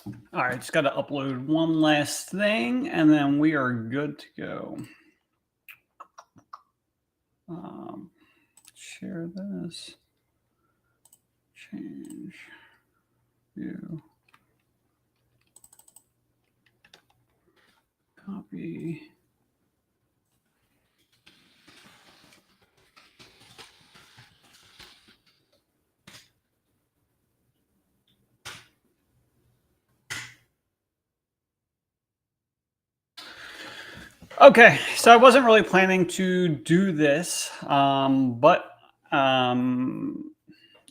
All right, just got to upload one last thing, and then we are good to go. Share this. Change view. Copy. Okay, so I wasn't really planning to do this, but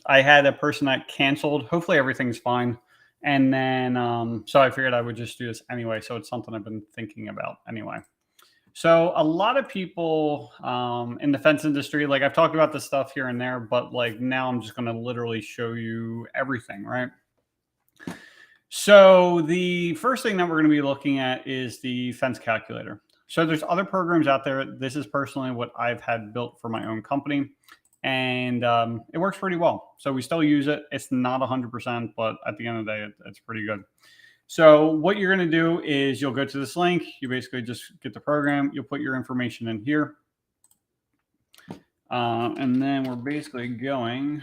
I had a person that canceled. Hopefully everything's fine. And then, so I figured I would just do this anyway. So it's something I've been thinking about anyway. So a lot of people in the fence industry, like I've talked about this stuff here and there, but like now I'm just going to literally show you everything, right? So the first thing that we're going to be looking at is the fence calculator. So there's other programs out there. This is personally what I've had built for my own company, and it works pretty well. So we still use it. It's not 100%, but at the end of the day, it's pretty good. So what you're going to do is you'll go to this link. You basically just get the program. You'll put your information in here. And then we're basically going.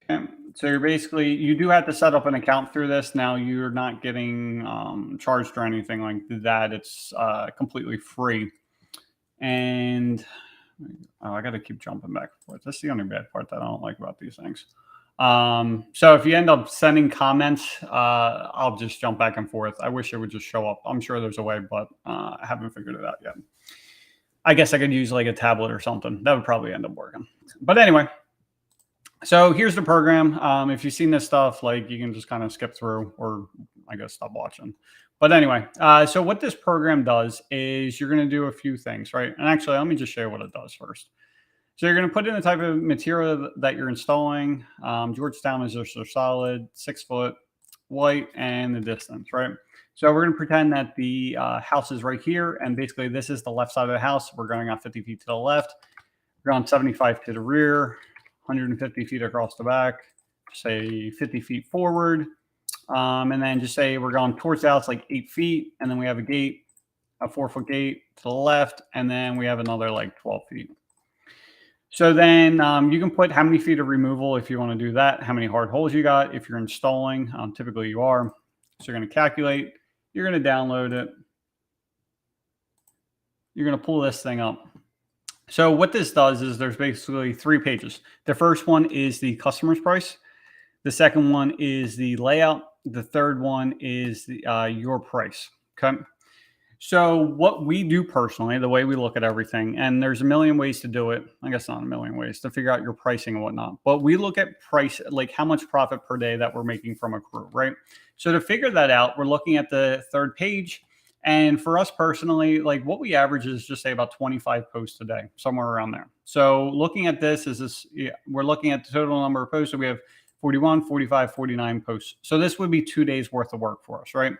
Okay. So you do have to set up an account through this. Now you're not getting charged or anything like that. It's completely free. And I got to keep jumping back and forth. That's the only bad part that I don't like about these things. So if you end up sending comments, I'll just jump back and forth. I wish it would just show up. I'm sure there's a way, but I haven't figured it out yet. I guess I could use like a tablet or something. That would probably end up working. But anyway, so here's the program. If you've seen this stuff, like you can just kind of skip through or I guess stop watching. But anyway, so what this program does is you're going to do a few things, right? And actually, let me just show you what it does first. So you're going to put in the type of material that you're installing. Georgetown is just a solid 6 foot, white, and the distance, right? So we're going to pretend that the house is right here. And basically this is the left side of the house. We're going out 50 feet to the left. We're going 75 to the rear, 150 feet across the back, say 50 feet forward. And then just say we're going towards the house like 8 feet. And then we have a gate, a 4-foot gate to the left. And then we have another like 12 feet. So then you can put how many feet of removal if you want to do that, how many hard holes you got. If you're installing, typically you are. So you're going to calculate, you're going to download it. You're going to pull this thing up. So what this does is there's basically 3 pages. The first one is the customer's price. The second one is the layout. The third one is the, your price. Okay. So what we do personally, the way we look at everything, and there's a million ways to do it. I guess not a million ways to figure out your pricing and whatnot, but we look at price, like how much profit per day that we're making from a crew, right? So to figure that out, we're looking at the third page. And for us personally, like what we average is just say about 25 posts a day, somewhere around there. So looking at this we're looking at the total number of posts. So we have 41, 45, 49 posts. So this would be 2 days worth of work for us, right?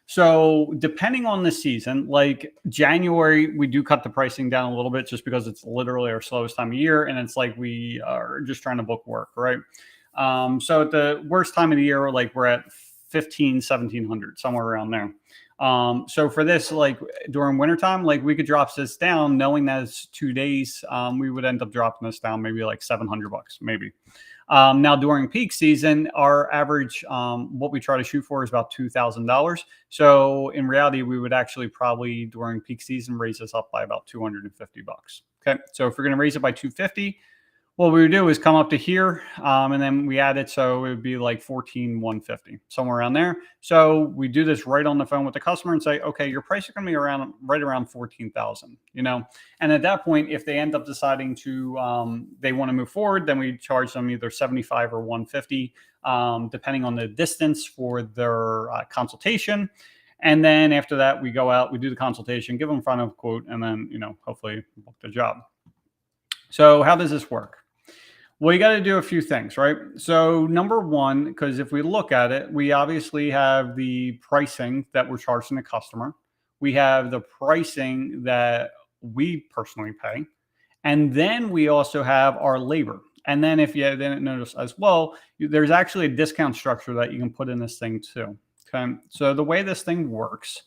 So depending on the season, like January, we do cut the pricing down a little bit just because it's literally our slowest time of year. And it's like we are just trying to book work, right? So at the worst time of the year, like we're at 1,700, somewhere around there. So for this, like during wintertime, like we could drop this down knowing that it's 2 days. We would end up dropping this down maybe like $700, maybe. Now during peak season, our average, what we try to shoot for is about $2,000. So in reality, we would actually probably during peak season raise this up by about $250. Okay. So if we're going to raise it by 250, what we would do is come up to here, and then we add it. So it would be like 14,150, somewhere around there. So we do this right on the phone with the customer and say, okay, your price is going to be right around 14,000, you know? And at that point, if they end up deciding to, they want to move forward, then we charge them either 75 or 150, depending on the distance for their consultation. And then after that, we go out, we do the consultation, give them a final quote, and then, you know, hopefully book the job. So how does this work? Well, you got to do a few things, right? So number one, because if we look at it, we obviously have the pricing that we're charging the customer. We have the pricing that we personally pay. And then we also have our labor. And then if you didn't notice as well, there's actually a discount structure that you can put in this thing too. Okay. So the way this thing works,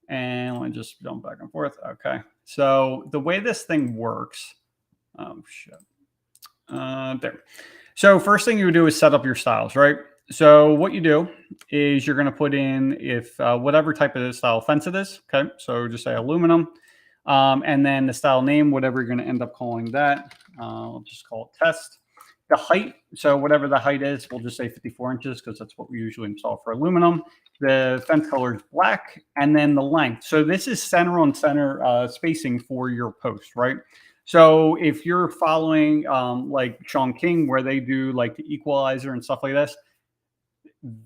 and let me just jump back and forth. Okay. So the way this thing works, oh shit. There. So first thing you would do is set up your styles, right? So what you do is you're going to put in if whatever type of style fence it is. Okay. So just say aluminum. And then the style name, whatever you're going to end up calling that. We'll just call it test. The height, so whatever the height is, we'll just say 54 inches because that's what we usually install for aluminum. The fence color is black, and then the length. So this is center on center spacing for your post, right? So if you're following like Sean King, where they do like the equalizer and stuff like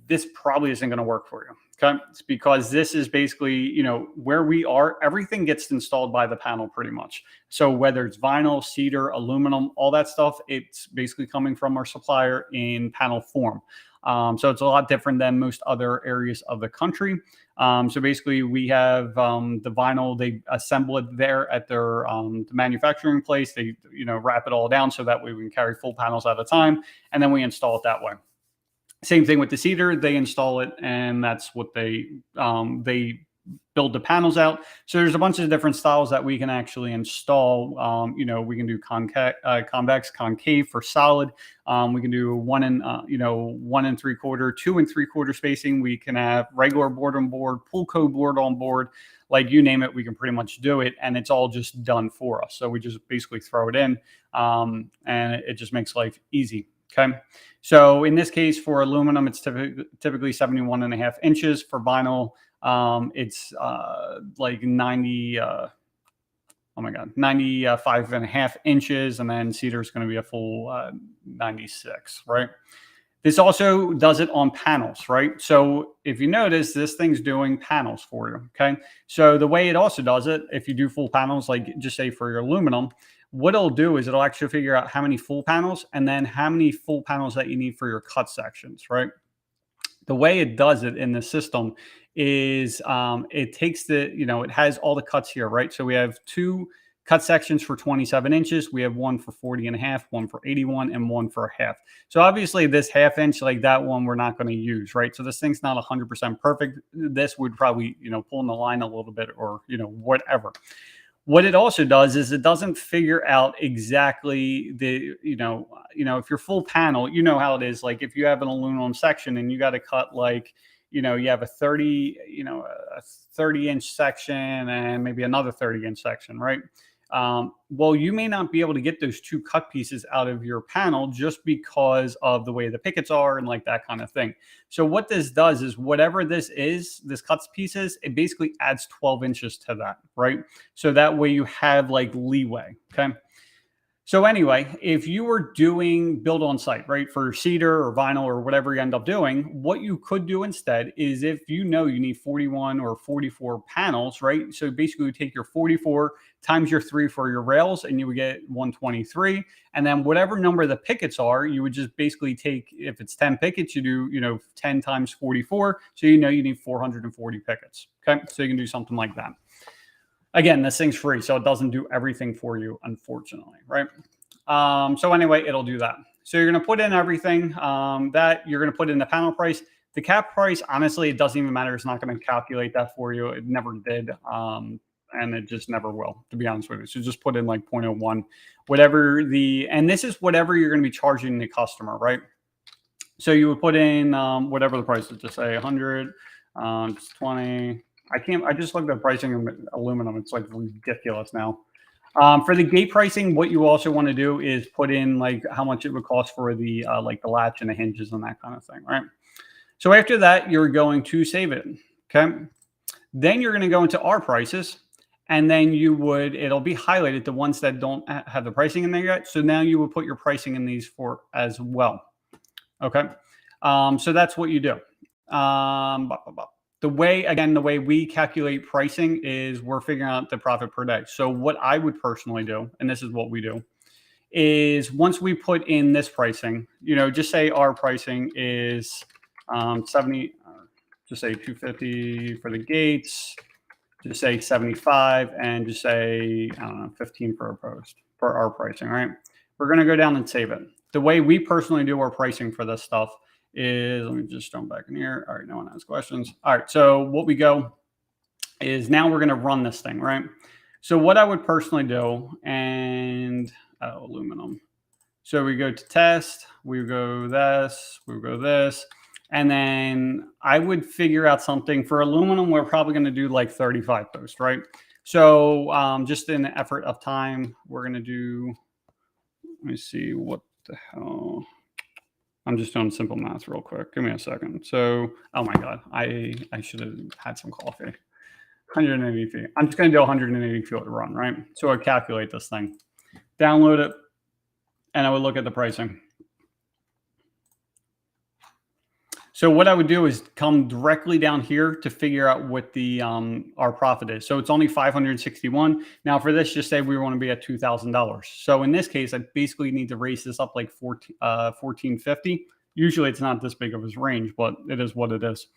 this probably isn't going to work for you. Okay. It's because this is basically, where we are, everything gets installed by the panel pretty much. So whether it's vinyl, cedar, aluminum, all that stuff, it's basically coming from our supplier in panel form. So it's a lot different than most other areas of the country. So basically we have the vinyl, they assemble it there at their manufacturing place. They, wrap it all down so that way we can carry full panels at a time. And then we install it that way. Same thing with the cedar, they install it, and that's what they build the panels out. So there's a bunch of different styles that we can actually install. We can do convex, concave for solid. We can do 1 and 1 3/4, 2 3/4 spacing. We can have regular board on board, pull code board on board, like you name it, we can pretty much do it, and it's all just done for us. So we just basically throw it in, and it just makes life easy. Okay. So in this case for aluminum, it's typically 71.5 inches. For vinyl, it's like 95.5 inches. And then cedar is going to be a full 96, right? This also does it on panels, right? So if you notice, this thing's doing panels for you, okay? So the way it also does it, if you do full panels, like just say for your aluminum, what it'll do is it'll actually figure out how many full panels and then how many full panels that you need for your cut sections, right? The way it does it in the system is it takes it has all the cuts here, right? So we have 2 cut sections for 27 inches. We have one for 40.5, one for 81, and one for a half. So obviously this 1/2 inch, like that one, we're not going to use, right? So this thing's not 100% perfect. This would probably, pull in the line a little bit or, whatever. What it also does is it doesn't figure out exactly the, if your full panel, how it is. Like if you have an aluminum section and you got to cut like, you have a 30-inch section and maybe another 30-inch section, right? Well, you may not be able to get those 2 cut pieces out of your panel just because of the way the pickets are and like that kind of thing. So what this does is whatever this cuts pieces, it basically adds 12 inches to that, right? So that way you have like leeway, okay? So anyway, if you were doing build on site, right, for cedar or vinyl or whatever you end up doing, what you could do instead is if you need 41 or 44 panels, right? So basically you take your 44 times your 3 for your rails and you would get 123. And then whatever number the pickets are, you would just basically take, if it's 10 pickets, you do, 10 times 44. So you need 440 pickets. Okay. So you can do something like that. Again, this thing's free, so it doesn't do everything for you, unfortunately, right? So anyway, it'll do that. So you're going to put in everything that you're going to put in the panel price. The cap price, honestly, it doesn't even matter. It's not going to calculate that for you. It never did, and it just never will, to be honest with you. So just put in like 0.01, whatever and this is whatever you're going to be charging the customer, right? So you would put in whatever the price is, just say 100, 20. I just looked at pricing of aluminum. It's like ridiculous now. For the gate pricing, what you also want to do is put in like how much it would cost for the like the latch and the hinges and that kind of thing, right? So after that, you're going to save it, okay? Then you're going to go into our prices, and then it'll be highlighted, the ones that don't have the pricing in there yet. So now you would put your pricing in these for as well, okay? So that's what you do. The way we calculate pricing is we're figuring out the profit per day. So what I would personally do, and this is what we do, is once we put in this pricing, just say our pricing is 70, just say 250 for the gates, just say 75, and just say, I don't know, 15 for our pricing, right? We're going to go down and save it. the way we personally do our pricing for this stuff is, let me just jump back in here. All right, no one has questions. All right, so what we go is now we're going to run this thing, right? So what I would personally do, and aluminum. So we go to test, we go this, we go this, and then I would figure out something for aluminum. We're probably going to do like 35 posts, right? So just in the effort of time, we're going to do, let me see what the hell. I'm just doing simple math real quick. Give me a second. So, oh my God, I should have had some coffee. 180 feet. I'm just going to do 180 feet to run, right? So I calculate this thing, download it, and I would look at the pricing. So what I would do is come directly down here to figure out what the our profit is. So it's only 561. Now for this, just say we want to be at $2,000. So in this case, I basically need to raise this up like 1450. Usually it's not this big of a range, but it is what it is.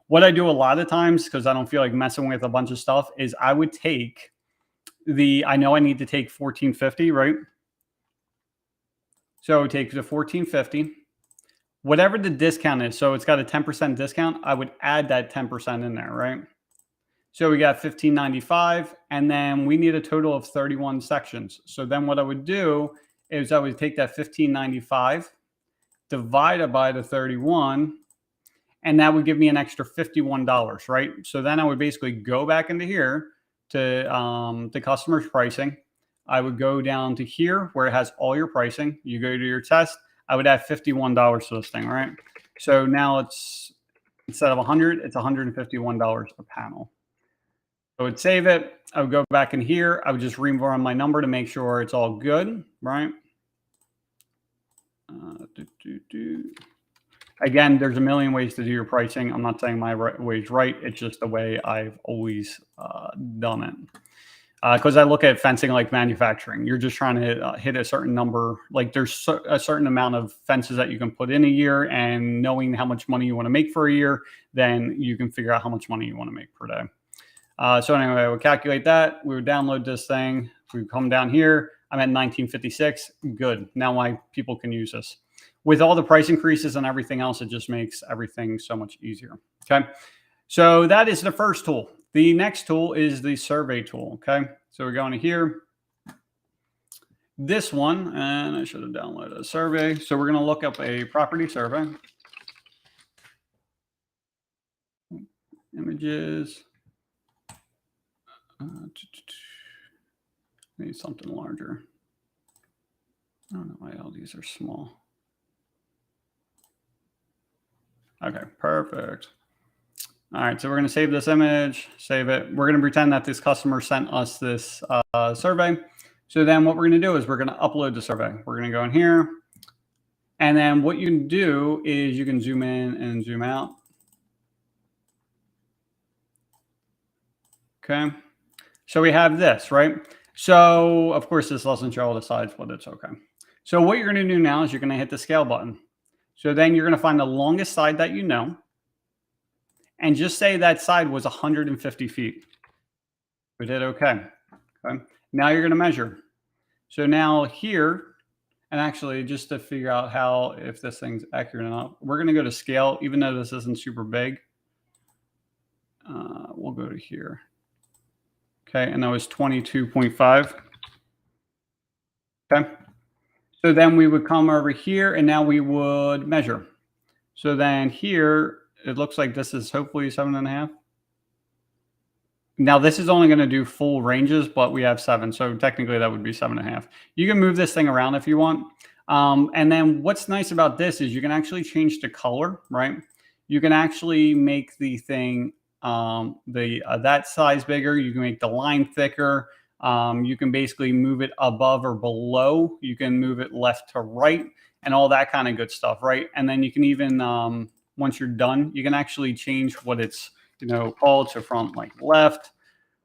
What I do a lot of times, because I don't feel like messing with a bunch of stuff, is I would take I know I need to take 1450, right? So take the 1450. Whatever the discount is, so it's got a 10% discount, I would add that 10% in there, right? So we got 1595, and then we need a total of 31 sections. So then what I would do is I would take that 1595, divide it by the 31, and that would give me an extra $51, right? So then I would basically go back into here to the customer's pricing. I would go down to here where it has all your pricing. You go to your test. I would add $51 to this thing, right? So now it's, instead of 100, it's $151 a panel. So I would save it. I would go back in here. I would just rerun my number to make sure it's all good, right? Again, there's a million ways to do your pricing. I'm not saying my way is right. It's just the way I've always done it. Because I look at fencing like manufacturing. You're just trying to hit a certain number. Like there's a certain amount of fences that you can put in a year, and knowing how much money you want to make for a year, then you can figure out how much money you want to make per day. So anyway, I would calculate that. We would download this thing. We would come down here. I'm at 1956. Good. Now my people can use this. With all the price increases and everything else, it just makes everything so much easier. Okay. So that is the first tool. The next tool is the survey tool, okay? So we're going to here. This one, and I should have downloaded a survey. So we're going to look up a property survey. Images. Need something larger. I don't know why all these are small. Okay, perfect. All right, so we're going to save this image, save it. We're going to pretend that this customer sent us this survey. So then what we're going to do is we're going to upload the survey. We're going to go in here. And then what you can do is you can zoom in and zoom out. Okay. So we have this, right? So of course, this doesn't show all the sides, but it's okay. So what you're going to do now is you're going to hit the scale button. So then you're going to find the longest side that you know. And just say that side was 150 feet. We did okay. Okay. Now you're going to measure. So now here, and actually just to figure out how, if this thing's accurate enough, we're going to go to scale, even though this isn't super big. We'll go to here. Okay. And that was 22.5. Okay. So then we would come over here and now we would measure. So then here, it looks like this is hopefully 7.5. Now this is only going to do full ranges, but we have 7. So technically that would be 7.5. You can move this thing around if you want. And then what's nice about this is you can actually change the color, right? You can actually make the thing that size bigger. You can make the line thicker. You can basically move it above or below. You can move it left to right and all that kind of good stuff, right? And then you can even once you're done, you can actually change what it's, called to from like left,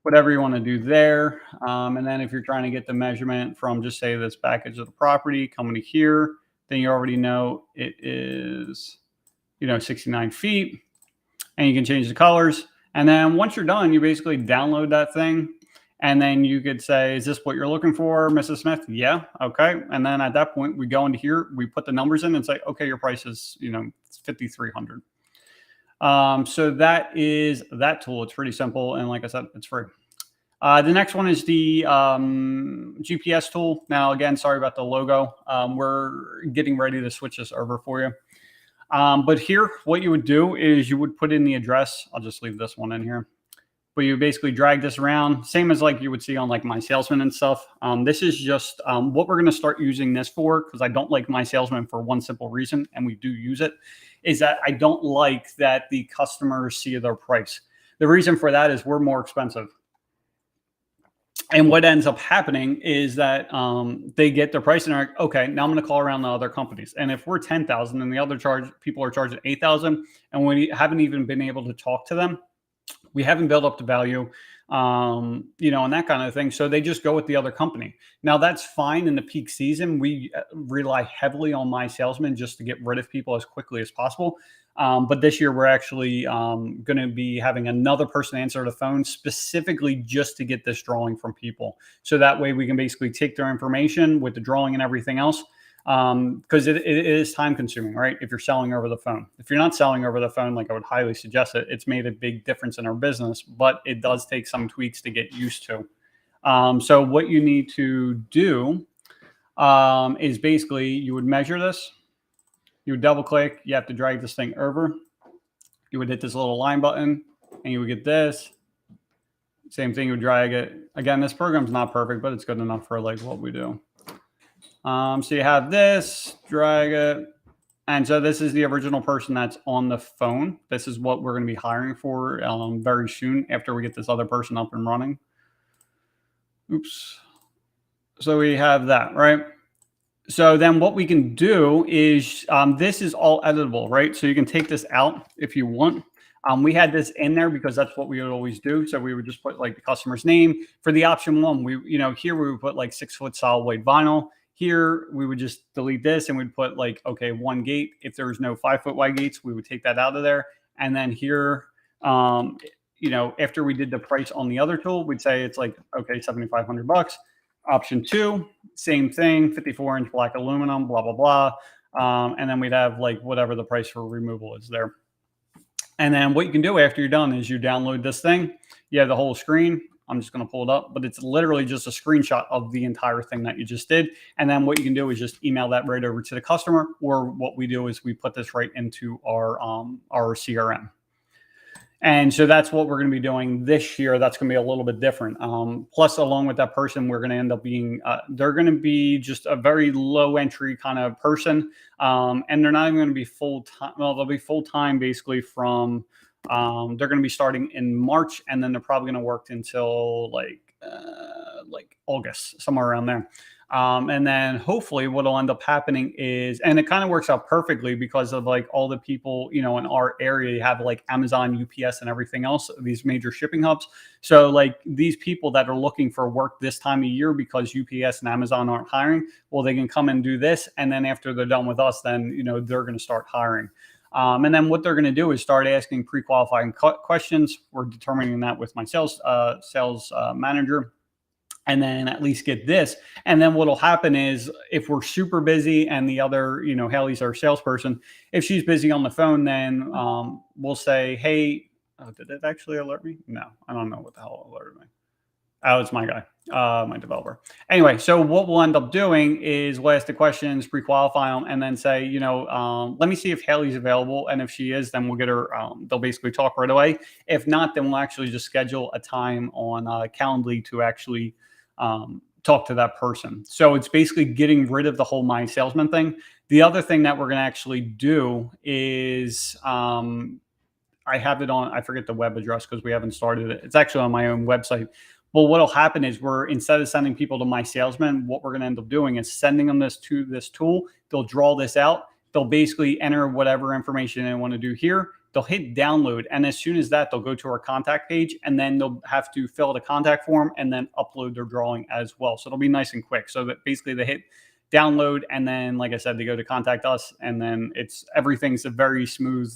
whatever you want to do there. And then if you're trying to get the measurement from just say this back edge of the property coming to here, then you already know it is, 69 feet, and you can change the colors. And then once you're done, you basically download that thing. And then you could say, is this what you're looking for, Mrs. Smith? Yeah. Okay. And then at that point, we go into here, we put the numbers in and say, okay, your price is, it's 5,300. So that is that tool. It's pretty simple. And like I said, it's free. The next one is the GPS tool. Now, again, sorry about the logo. We're getting ready to switch this over for you. But here, what you would do is you would put in the address. I'll just leave this one in here. But you basically drag this around, same as like you would see on like My Salesman and stuff. This is just what we're going to start using this for, because I don't like My Salesman for one simple reason, and we do use it, is that I don't like that the customers see their price. The reason for that is we're more expensive. And what ends up happening is that they get their price and they're like, okay, now I'm going to call around the other companies. And if we're 10,000 and the other people are charging 8,000, and we haven't even been able to talk to them, we haven't built up the value, and that kind of thing. So they just go with the other company. Now that's fine in the peak season. We rely heavily on My Salesman just to get rid of people as quickly as possible. But this year we're actually going to be having another person answer the phone specifically just to get this drawing from people. So that way we can basically take their information with the drawing and everything else. Because it is time consuming, right? If you're selling over the phone. If you're not selling over the phone, like I would highly suggest it, it's made a big difference in our business, but it does take some tweaks to get used to. So what you need to do is basically you would measure this. You would double click. You have to drag this thing over. You would hit this little line button and you would get this. Same thing, you would drag it. Again, this program's not perfect, but it's good enough for like what we do. So you have this, drag it. And so this is the original person that's on the phone. This is what we're going to be hiring for very soon after we get this other person up and running. Oops. So we have that, right? So then what we can do is this is all editable, right? So you can take this out if you want. We had this in there because that's what we would always do. So we would just put like the customer's name. For the option one, here we would put like 6-foot solid white vinyl. Here, we would just delete this and we'd put like, okay, 1 gate. If there was no 5-foot wide gates, we would take that out of there. And then here, after we did the price on the other tool, we'd say it's like, okay, $7,500. Option 2, same thing, 54-inch black aluminum, blah, blah, blah. And then we'd have like whatever the price for removal is there. And then what you can do after you're done is you download this thing. You have the whole screen. I'm just going to pull it up, but it's literally just a screenshot of the entire thing that you just did. And then what you can do is just email that right over to the customer, or what we do is we put this right into our CRM. And so that's what we're going to be doing this year. That's going to be a little bit different. Plus, along with that person, we're going to end up being, they're going to be just a very low entry kind of person. And they're not even going to be full time. Well, they'll be full time basically from, they're going to be starting in March, and then they're probably going to work until like August, somewhere around there. And then hopefully what'll end up happening is, and it kind of works out perfectly because of like all the people, in our area, you have like Amazon, UPS and everything else, these major shipping hubs. So like these people that are looking for work this time of year because UPS and Amazon aren't hiring, well, they can come and do this. And then after they're done with us, then, they're going to start hiring. And then what they're going to do is start asking pre-qualifying questions. We're determining that with my sales manager. And then at least get this. And then what'll happen is if we're super busy and the other, Haley's our salesperson, if she's busy on the phone, then we'll say, hey, did it actually alert me? No, I don't know what the hell alerted me. Oh, it's my guy, my developer. Anyway, so what we'll end up doing is we'll ask the questions, pre-qualify them, and then say, let me see if Haley's available. And if she is, then we'll get her, they'll basically talk right away. If not, then we'll actually just schedule a time on Calendly to actually talk to that person. So it's basically getting rid of the whole My Salesman thing. The other thing that we're going to actually do is I have it on, I forget the web address because we haven't started it. It's actually on my own website. But what'll happen is instead of sending people to My Salesman, what we're going to end up doing is sending them this to this tool. They'll draw this out. They'll basically enter whatever information they want to do here. They'll hit download. And as soon as that, they'll go to our contact page, and then they'll have to fill out a contact form and then upload their drawing as well. So it'll be nice and quick. So that basically they hit download, and then, like I said, they go to contact us, and then everything's a very smooth,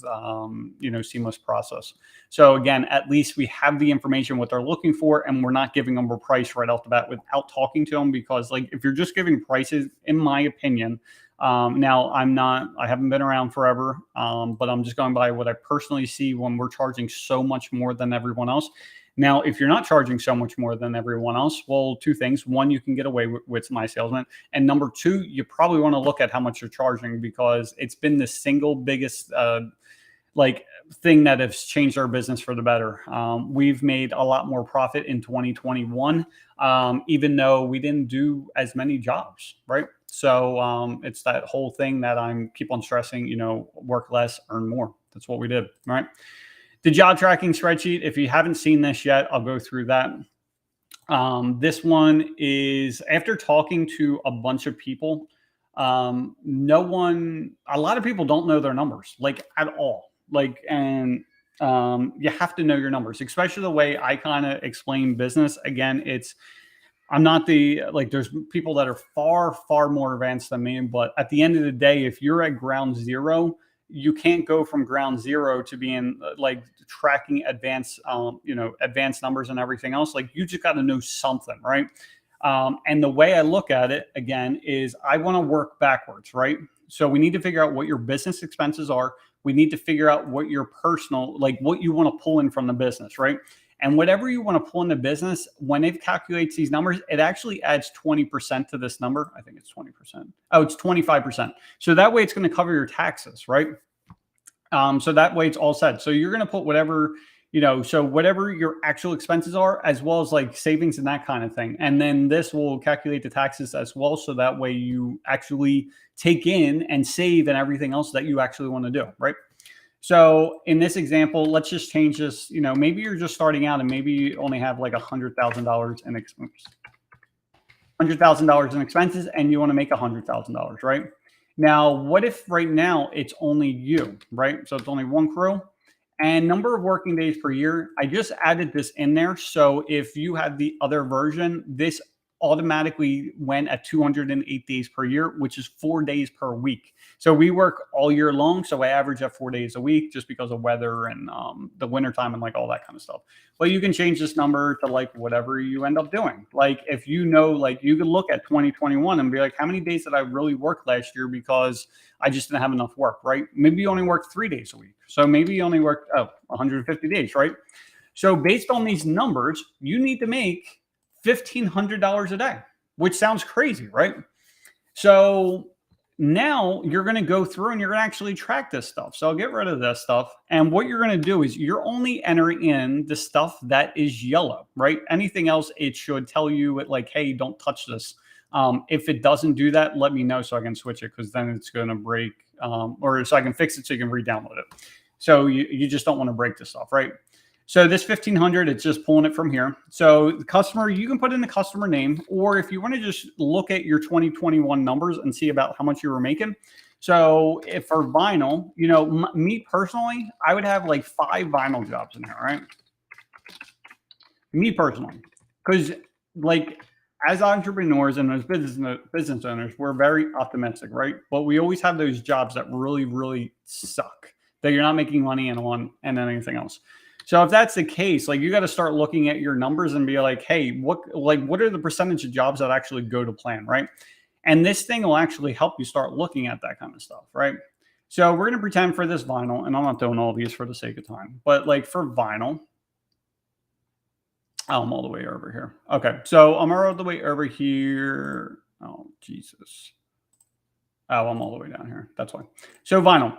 seamless process. So again, at least we have the information, what they're looking for, and we're not giving them a price right off the bat without talking to them, because like if you're just giving prices, in my opinion, now I haven't been around forever, but I'm just going by what I personally see when we're charging so much more than everyone else. Now, if you're not charging so much more than everyone else, well, two things. One, you can get away with my salesman. And number two, you probably want to look at how much you're charging, because it's been the single biggest thing that has changed our business for the better. We've made a lot more profit in 2021, even though we didn't do as many jobs, right? So it's that whole thing that I'm keep on stressing, work less, earn more. That's what we did, right? The job tracking spreadsheet, if you haven't seen this yet, I'll go through that. This one is after talking to a bunch of people. A lot of people don't know their numbers, like at all. You have to know your numbers, especially the way I kind of explain business. Again, I'm not there's people that are far, far more advanced than me, but at the end of the day, if you're at ground zero, you can't go from ground zero to being tracking advanced numbers and everything else. Like, you just got to know something, right? And the way I look at it, again, is I want to work backwards, right? So we need to figure out what your business expenses are. We need to figure out what your personal, what you want to pull in from the business, right? And whatever you want to pull in the business, when it calculates these numbers, it actually adds 20% to this number. I think it's 20%. Oh, it's 25%. So that way it's going to cover your taxes, right? So that way it's all set. So you're going to put whatever, so whatever your actual expenses are, as well as savings and that kind of thing. And then this will calculate the taxes as well. So that way you actually take in and save and everything else that you actually want to do, right? So in this example, let's just change this. Maybe you're just starting out and maybe you only have $100,000 in expenses. $100,000 in expenses, and you want to make $100,000, right? Now, what if right now it's only you, right? So it's only one crew and number of working days per year. I just added this in there. So if you had the other version, this automatically went at 208 days per year, which is 4 days per week. So we work all year long. So I average at 4 days a week just because of weather and the wintertime and all that kind of stuff. But you can change this number to whatever you end up doing. If you can look at 2021 and be how many days did I really work last year because I just didn't have enough work, right? Maybe you only worked 3 days a week. So maybe you only worked 150 days, right? So based on these numbers, you need to make $1,500 a day, which sounds crazy, right? So now you're going to go through and you're going to actually track this stuff. So I'll get rid of this stuff. And what you're going to do is you're only entering in the stuff that is yellow, right? Anything else, it should tell you hey, don't touch this. If it doesn't do that, let me know so I can switch it, because then it's going to break, or so I can fix it so you can re-download it. So you just don't want to break this stuff, right? So this 1,500, it's just pulling it from here. So the customer, you can put in the customer name, or if you want to just look at your 2021 numbers and see about how much you were making. So if for vinyl, me personally, I would have 5 vinyl jobs in here, right? Me personally, because as entrepreneurs and as business owners, we're very optimistic, right? But we always have those jobs that really, really suck, that you're not making money on and anything else. So if that's the case, you got to start looking at your numbers and be hey, what are the percentage of jobs that actually go to plan, right? And this thing will actually help you start looking at that kind of stuff, right? So we're going to pretend for this vinyl, and I'm not doing all these for the sake of time, but for vinyl, I'm all the way over here. Okay, so I'm all the way over here. Oh, Jesus. Oh, I'm all the way down here. That's why. So vinyl.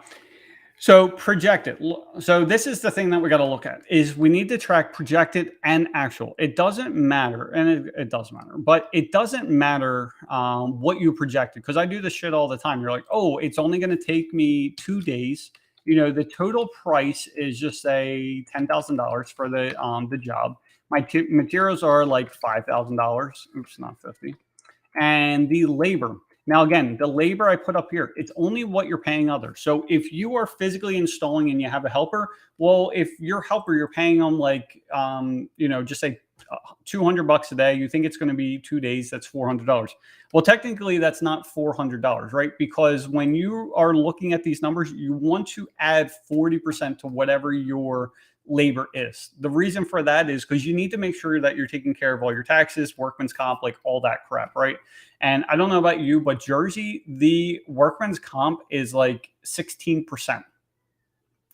So projected. So this is the thing that we got to look at, is we need to track projected and actual. It doesn't matter, and it does matter, but it doesn't matter what you projected, because I do this shit all the time. You're oh, it's only going to take me 2 days. The total price is just say $10,000 for the job. My materials are $5,000. Oops, not 50. And the labor. Now, again, the labor I put up here, it's only what you're paying others. So if you are physically installing and you have a helper, well, if your helper, you're paying them just say $200 a day. You think it's going to be 2 days. That's $400. Well, technically, that's not $400, right? Because when you are looking at these numbers, you want to add 40% to whatever your labor is. The reason for that is because you need to make sure that you're taking care of all your taxes, workman's comp, like all that crap, right? And I don't know about you, but Jersey, the workman's comp is like 16%.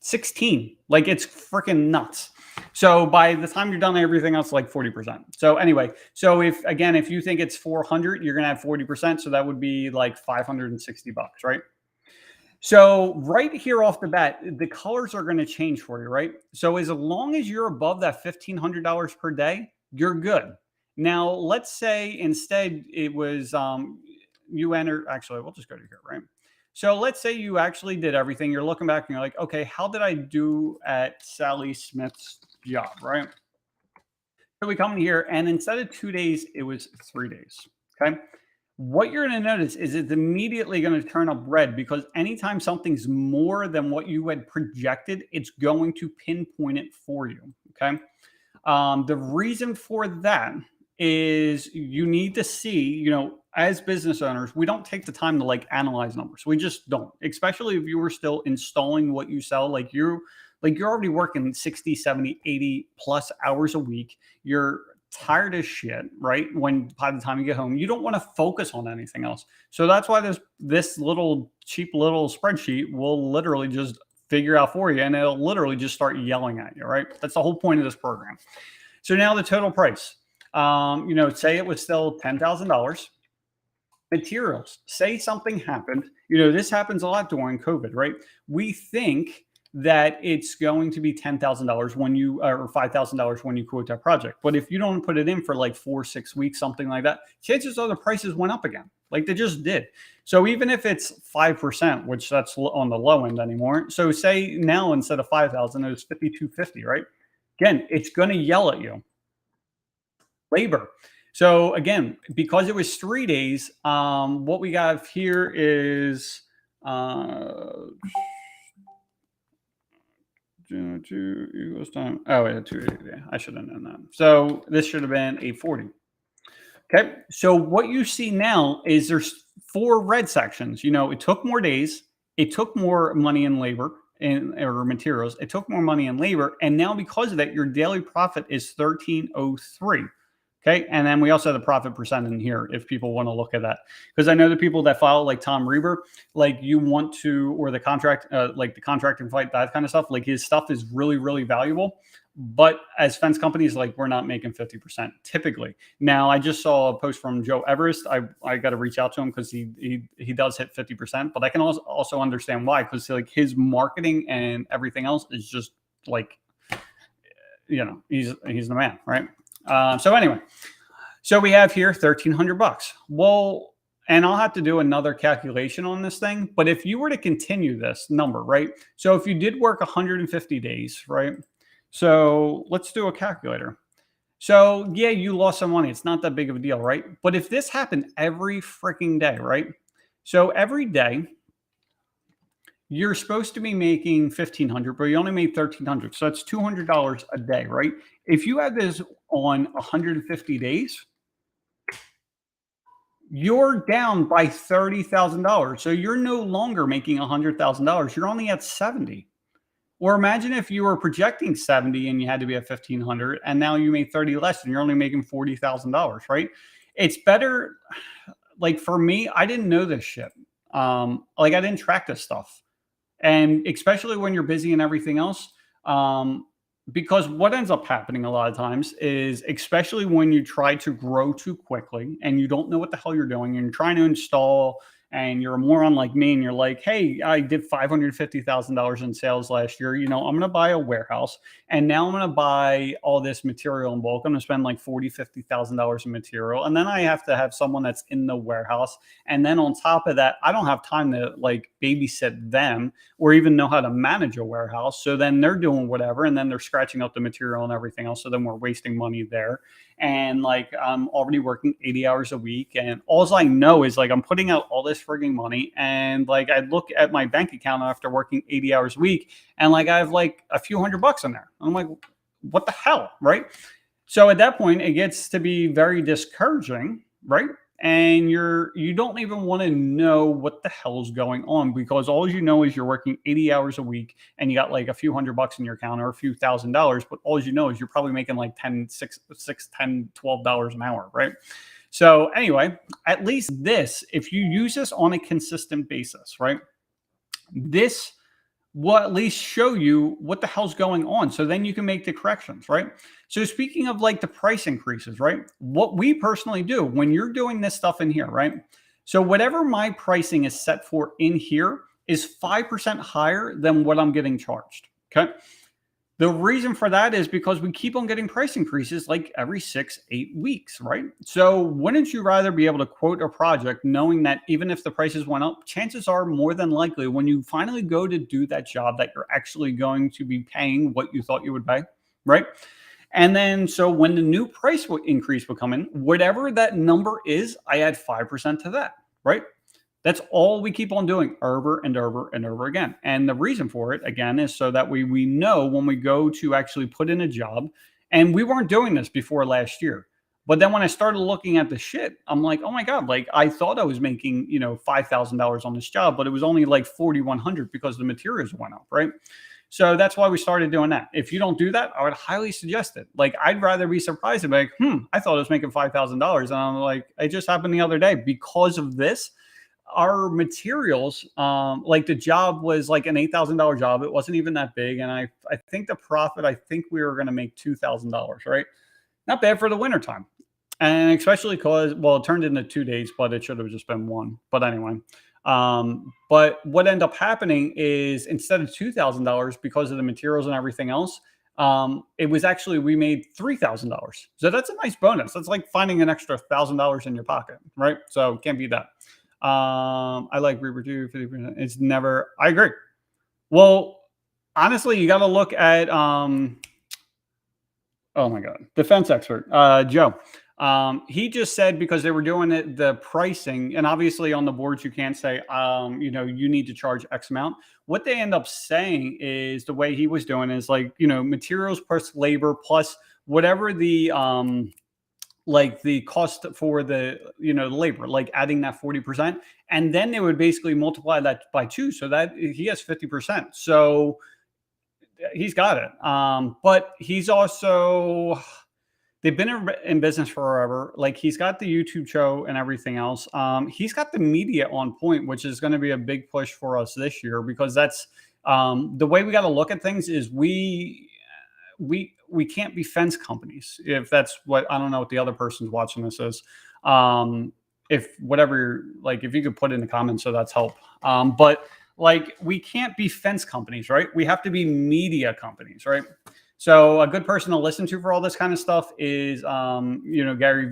16. Like it's freaking nuts. So by the time you're done everything else, like 40%. So anyway, so if you think it's 400, you're gonna have 40%. So that would be like $560, right? So right here off the bat, the colors are going to change for you, right? So as long as you're above that $1,500 per day, you're good. Now, let's say instead it was you enter. Actually, we'll just go to here, right? So let's say you actually did everything. You're looking back and you're like, okay, how did I do at Sally Smith's job, right? So we come in here, and instead of 2 days, it was 3 days. Okay. What you're going to notice is it's immediately going to turn up red because anytime something's more than what you had projected, it's going to pinpoint it for you. Okay. The reason for that is you need to see, as business owners, we don't take the time to like analyze numbers. We just don't, especially if you were still installing what you sell. You're already working 60, 70, 80 plus hours a week. You're tired as shit, right? By the time you get home, you don't want to focus on anything else. So that's why this little cheap little spreadsheet will literally just figure out for you, and it'll literally just start yelling at you, right? That's the whole point of this program. So now the total price, say it was still $10,000. Materials, say something happened. This happens a lot during COVID, right? We think that it's going to be $10,000 when you or $5,000 when you quote that project. But if you don't put it in for like 4-6 weeks, something like that, chances are the prices went up again, like they just did. So even if it's 5%, which that's on the low end anymore. So say now instead of 5,000, it's 5,250, right? Again, it's going to yell at you. Labor. So again, because it was 3 days, what we got here is. Two equals time. Oh, yeah, 280. I should have known that. So this should have been 840. Okay. So what you see now is there's 4 red sections. It took more days. It took more money in labor or materials. It took more money in labor. And now because of that, your daily profit is 1303. Okay. And then we also have the profit percent in here if people want to look at that. Because I know the people that follow like Tom Reber, like you want to, or the contract, like the contracting fight, that kind of stuff, like his stuff is really, really valuable. But as fence companies, like we're not making 50% typically. Now, I just saw a post from Joe Everest. I got to reach out to him because he does hit 50%, but I can also understand why, because like his marketing and everything else is just like, he's the man, right? So anyway, so we have here $1,300. Well, and I'll have to do another calculation on this thing. But if you were to continue this number, right? So if you did work 150 days, right? So let's do a calculator. So yeah, you lost some money. It's not that big of a deal, right? But if this happened every freaking day, right? So every day, you're supposed to be making $1,500, but you only made $1,300. So that's $200 a day, right? If you have this on 150 days, you're down by $30,000. So you're no longer making $100,000. You're only at 70. Or imagine if you were projecting 70 and you had to be at 1,500, and now you made 30 less and you're only making $40,000, right? It's better. Like for me, I didn't know this shit. I didn't track this stuff. And especially when you're busy and everything else, because what ends up happening a lot of times is, especially when you try to grow too quickly and you don't know what the hell you're doing and you're trying to install and you're a moron like me and you're like, hey, I did $550,000 in sales last year. I'm going to buy a warehouse and now I'm going to buy all this material in bulk. I'm going to spend like $40,000, $50,000 in material. And then I have to have someone that's in the warehouse. And then on top of that, I don't have time to like babysit them or even know how to manage a warehouse. So then they're doing whatever. And then they're scratching up the material and everything else. So then we're wasting money there. And like, I'm already working 80 hours a week. And all I know is like, I'm putting out all this frigging money. And like, I look at my bank account after working 80 hours a week and like, I have like a few $100 in there. I'm like, what the hell? Right. So at that point, it gets to be very discouraging, right? And you don't even want to know what the hell's going on, because all you know is you're working 80 hours a week and you got like a few $100 in your account or a few $1,000, but all you know is you're probably making like 10, $12 an hour, right? So anyway, at least this, if you use this on a consistent basis, right? This will at least show you what the hell's going on. So then you can make the corrections, right? So speaking of like the price increases, right? What we personally do when you're doing this stuff in here, right? So whatever my pricing is set for in here is 5% higher than what I'm getting charged. Okay. The reason for that is because we keep on getting price increases like every 6, 8 weeks, right? So wouldn't you rather be able to quote a project knowing that even if the prices went up, chances are more than likely when you finally go to do that job that you're actually going to be paying what you thought you would pay, right? And then so when the new price increase will come in, whatever that number is, I add 5% to that, right? That's all we keep on doing over and over and over again. And the reason for it, again, is so that we know when we go to actually put in a job, and we weren't doing this before last year. But then when I started looking at the shit, I'm like, oh my God, like I thought I was making, $5,000 on this job, but it was only like 4,100 because the materials went up, right? So that's why we started doing that. If you don't do that, I would highly suggest it. Like, I'd rather be surprised and be like, I thought I was making $5,000. And I'm like, it just happened the other day because of this. Our materials, like the job was like an $8,000 job. It wasn't even that big. And I think the profit, I think we were going to make $2,000, right? Not bad for the wintertime. And especially because, well, it turned into 2 days, but it should have just been one. But anyway, but what ended up happening is instead of $2,000 because of the materials and everything else, it was actually, we made $3,000. So that's a nice bonus. That's like finding an extra $1,000 in your pocket, right? So can't beat that. I like Reaper too, 50%. It's never, I agree. Well, honestly, you got to look at, oh my God, defense expert, Joe. He just said because they were doing it, the pricing, and obviously on the boards, you can't say, you need to charge X amount. What they end up saying is the way he was doing is like, materials plus labor plus whatever the, like the cost for the labor, like adding that 40%, and then they would basically multiply that by 2 so that he has 50%. So he's got it. But he's also, they've been in business forever. Like he's got the YouTube show and everything else. He's got the media on point, which is going to be a big push for us this year, because that's the way we got to look at things is we can't be fence companies. If that's what, I don't know what the other person's watching this is. If whatever, like if you could put in the comments, so that's help. But like we can't be fence companies, right? We have to be media companies, right? So a good person to listen to for all this kind of stuff is, Gary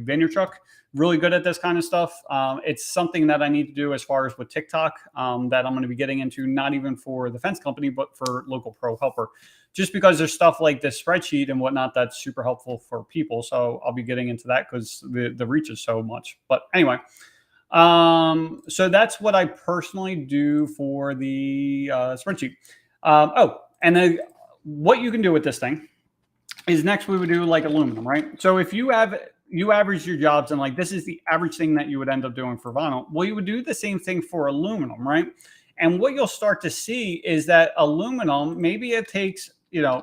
Vaynerchuk. Really good at this kind of stuff. It's something that I need to do as far as with TikTok that I'm going to be getting into, not even for the fence company, but for local pro helper, just because there's stuff like this spreadsheet and whatnot that's super helpful for people. So I'll be getting into that because the reach is so much. But anyway, so that's what I personally do for the spreadsheet. And then what you can do with this thing is next we would do like aluminum, right? So if you average your jobs and like this is the average thing that you would end up doing for vinyl, well, you would do the same thing for aluminum, right? And what you'll start to see is that aluminum, maybe it takes,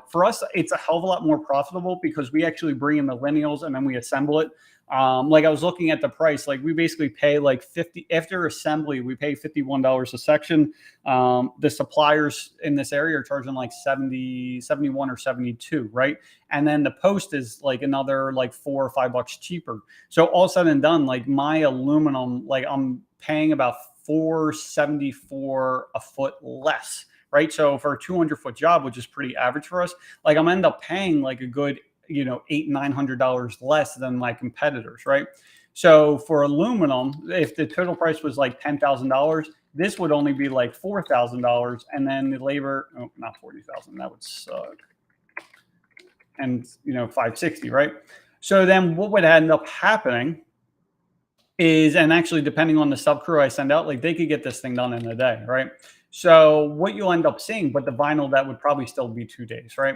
for us, it's a hell of a lot more profitable because we actually bring in the lineals and then we assemble it. Like I was looking at the price, like we basically pay like 50 after assembly, we pay $51 a section. The suppliers in this area are charging like 70, 71 or 72, right? And then the post is like another like $4 or $5 cheaper. So all said and done, like my aluminum, like I'm paying about $474 a foot less, right? So for a 200-foot job, which is pretty average for us, like I'm end up paying like a good $800-900 less than my competitors, right? So for aluminum, if the total price was like $10,000, this would only be like $4,000, and then the labor, not 40,000, that would suck, and $560, right? So then what would end up happening is, and actually depending on the sub crew I send out, like they could get this thing done in a day, right? So what you'll end up seeing, but the vinyl, that would probably still be 2 days, right?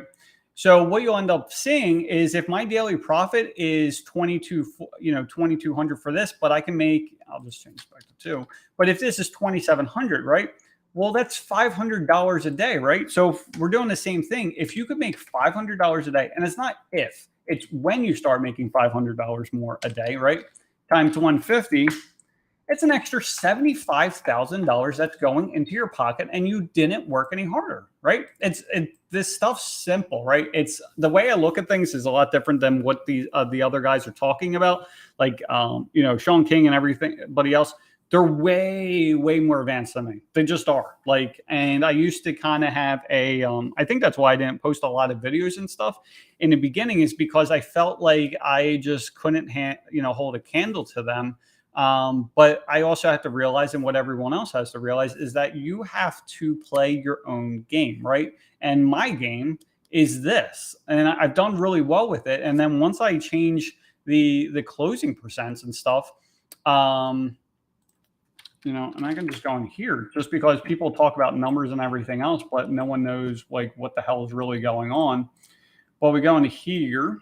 So what you'll end up seeing is if my daily profit is 2200 for this, but I can make, I'll just change back to 2. But if this is 2700, right? Well, that's $500 a day, right? So if we're doing the same thing. If you could make $500 a day, and it's not if, it's when you start making $500 more a day, right? Times 150, it's an extra $75,000 that's going into your pocket, and you didn't work any harder, right? This stuff's simple, right? It's the way I look at things is a lot different than what the other guys are talking about, like Sean King and everybody else. They're way more advanced than me. They just are. Like, and I used to kind of have a. I think that's why I didn't post a lot of videos and stuff in the beginning, is because I felt like I just couldn't hold a candle to them. But I also have to realize, and what everyone else has to realize, is that you have to play your own game, right? And my game is this, and I've done really well with it. And then once I change the closing percents and stuff, and I can just go in here just because people talk about numbers and everything else, but no one knows like what the hell is really going on. Well, we go into here.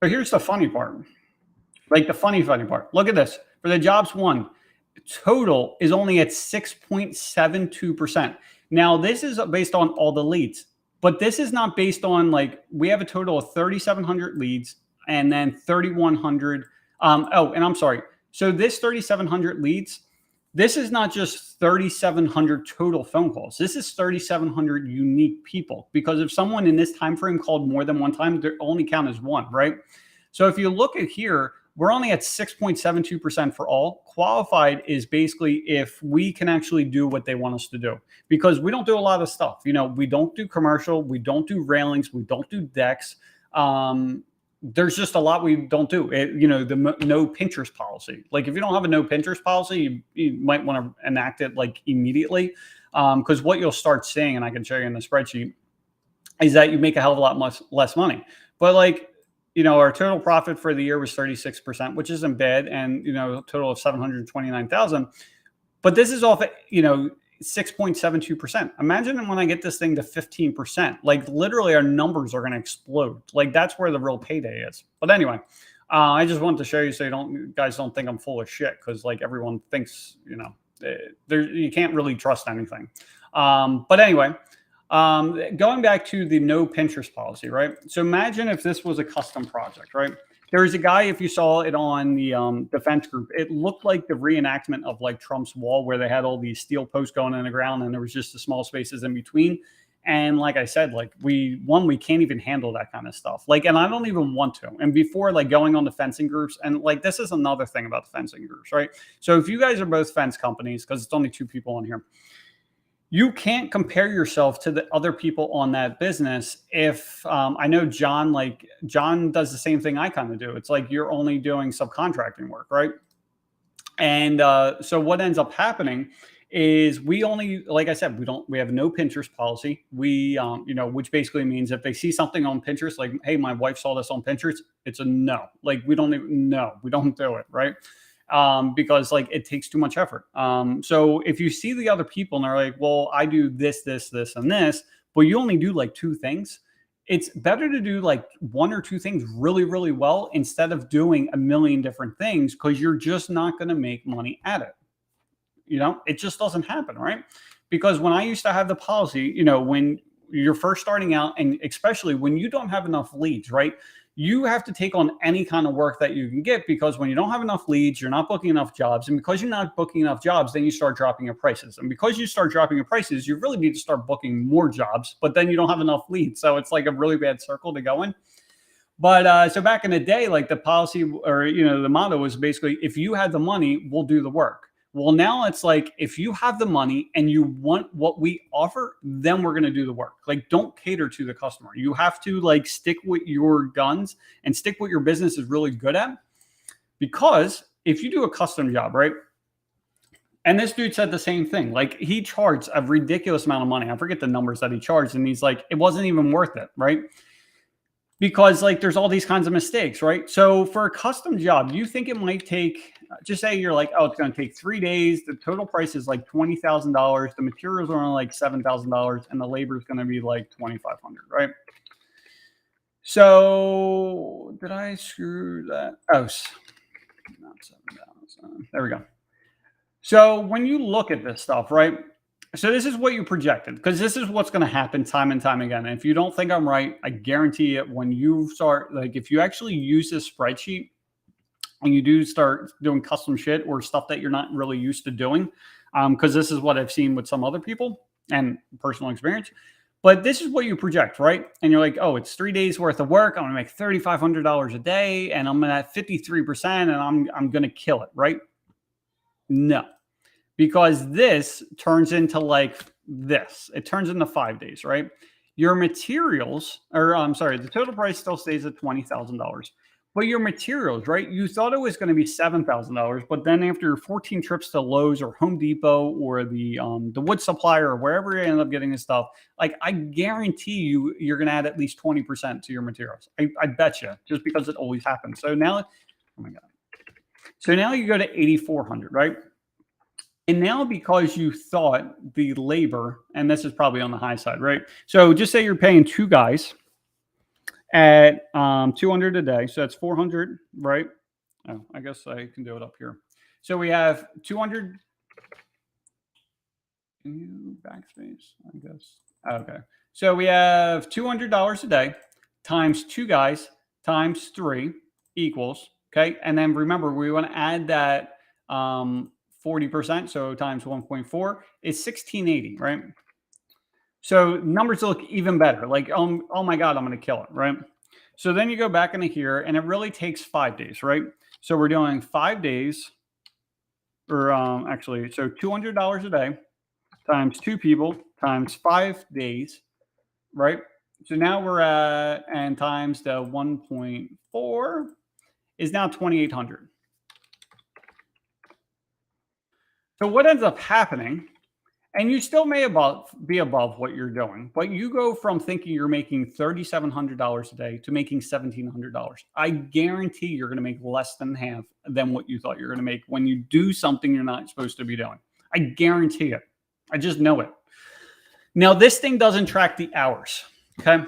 But here's the funny part. Like the funny part. Look at this. For the jobs won, total is only at 6.72%. Now, this is based on all the leads, but this is not based on like, we have a total of 3,700 leads and then 3,100. And I'm sorry. So this 3,700 leads, this is not just 3,700 total phone calls. This is 3,700 unique people, because if someone in this time frame called more than one time, they only count as one, right? So if you look at here, we're only at 6.72% for all. Qualified is basically if we can actually do what they want us to do, because we don't do a lot of stuff. We don't do commercial, we don't do railings, we don't do decks. There's just a lot we don't do. The no pinchers policy. Like if you don't have a no pinchers policy, you might want to enact it like immediately, because what you'll start seeing, and I can show you in the spreadsheet, is that you make a hell of a lot less money. But like, our total profit for the year was 36%, which isn't bad, and a total of 729,000. But this is off at 6.72%. Imagine when I get this thing to 15%. Like literally, our numbers are going to explode. Like that's where the real payday is. But anyway, I just wanted to show you so you guys don't think I'm full of shit, because like everyone thinks you can't really trust anything. But anyway. Going back to the no pinchers policy, right? So imagine if this was a custom project, right? There's a guy, if you saw it on the defense group, it looked like the reenactment of like Trump's wall, where they had all these steel posts going in the ground and there was just the small spaces in between. And like I said, like we can't even handle that kind of stuff. Like, and I don't even want to. And before like going on the fencing groups, and like, this is another thing about the fencing groups, right? So if you guys are both fence companies, because it's only 2 people on here, you can't compare yourself to the other people on that business. If I know John does the same thing I kind of do. It's like you're only doing subcontracting work, right? And so what ends up happening is we only, like I said, we have no Pinterest policy. We, which basically means if they see something on Pinterest, like, hey, my wife saw this on Pinterest, it's a no. Like we don't do it, right? Because like it takes too much effort. So if you see the other people and they're like, well, I do this, and this, but you only do like 2 things, it's better to do like 1 or 2 things really, really well instead of doing a million different things, because you're just not going to make money at it. It just doesn't happen, right? Because when I used to have the policy, when you're first starting out, and especially when you don't have enough leads, right? You have to take on any kind of work that you can get, because when you don't have enough leads, you're not booking enough jobs. And because you're not booking enough jobs, then you start dropping your prices. And because you start dropping your prices, you really need to start booking more jobs, but then you don't have enough leads. So it's like a really bad circle to go in. But so back in the day, like the policy or, the motto was basically, if you had the money, we'll do the work. Well, now it's like, if you have the money and you want what we offer, then we're going to do the work. Like, don't cater to the customer. You have to like stick with your guns and stick what your business is really good at. Because if you do a custom job, right? And this dude said the same thing. Like he charged a ridiculous amount of money. I forget the numbers that he charged. And he's like, it wasn't even worth it, right? because like there's all these kinds of mistakes, right? So for a custom job, you think it might take, just say you're like, oh, it's going to take 3 days. The total price is like $20,000. The materials are only like $7,000 and the labor is going to be like 2,500, right? So did I screw that? Oh, not 7,000. There we go. So when you look at this stuff, right? So this is what you projected, because this is what's going to happen time and time again. And if you don't think I'm right, I guarantee it, when you start, like if you actually use this spreadsheet and you do start doing custom shit or stuff that you're not really used to doing, because this is what I've seen with some other people and personal experience. But this is what you project, right? And you're like, oh, it's 3 days worth of work. I'm going to make $3,500 a day, and I'm at 53%, and I'm going to kill it, right? No, because this turns into like this. It turns into 5 days, right? Your materials, or I'm sorry, the total price still stays at $20,000. But your materials, right? You thought it was going to be $7,000, but then after 14 trips to Lowe's or Home Depot or the wood supplier or wherever you end up getting this stuff, like I guarantee you, you're going to add at least 20% to your materials. I bet you, just because it always happens. So now, oh my god. So now you go to 8,400, right? And now because you thought the labor, and this is probably on the high side, right? So just say you're paying 2 guys at 200 a day. So that's 400, right? Oh, I guess I can do it up here. So we have 200 backspace, I guess. Okay. So we have $200 a day times 2 guys times 3 equals, okay? And then remember, we want to add that 40%, so times 1.4 is 1680, right? So numbers look even better. Like, oh my God, I'm going to kill it, right? So then you go back into here, and it really takes 5 days, right? So we're doing 5 days, or actually, so $200 a day times 2 people times 5 days, right? So now we're at, and times the 1.4 is now 2,800. So what ends up happening, and you still may be above what you're doing, but you go from thinking you're making $3,700 a day to making $1,700. I guarantee you're going to make less than half than what you thought you're going to make when you do something you're not supposed to be doing. I guarantee it. I just know it. Now, this thing doesn't track the hours, okay?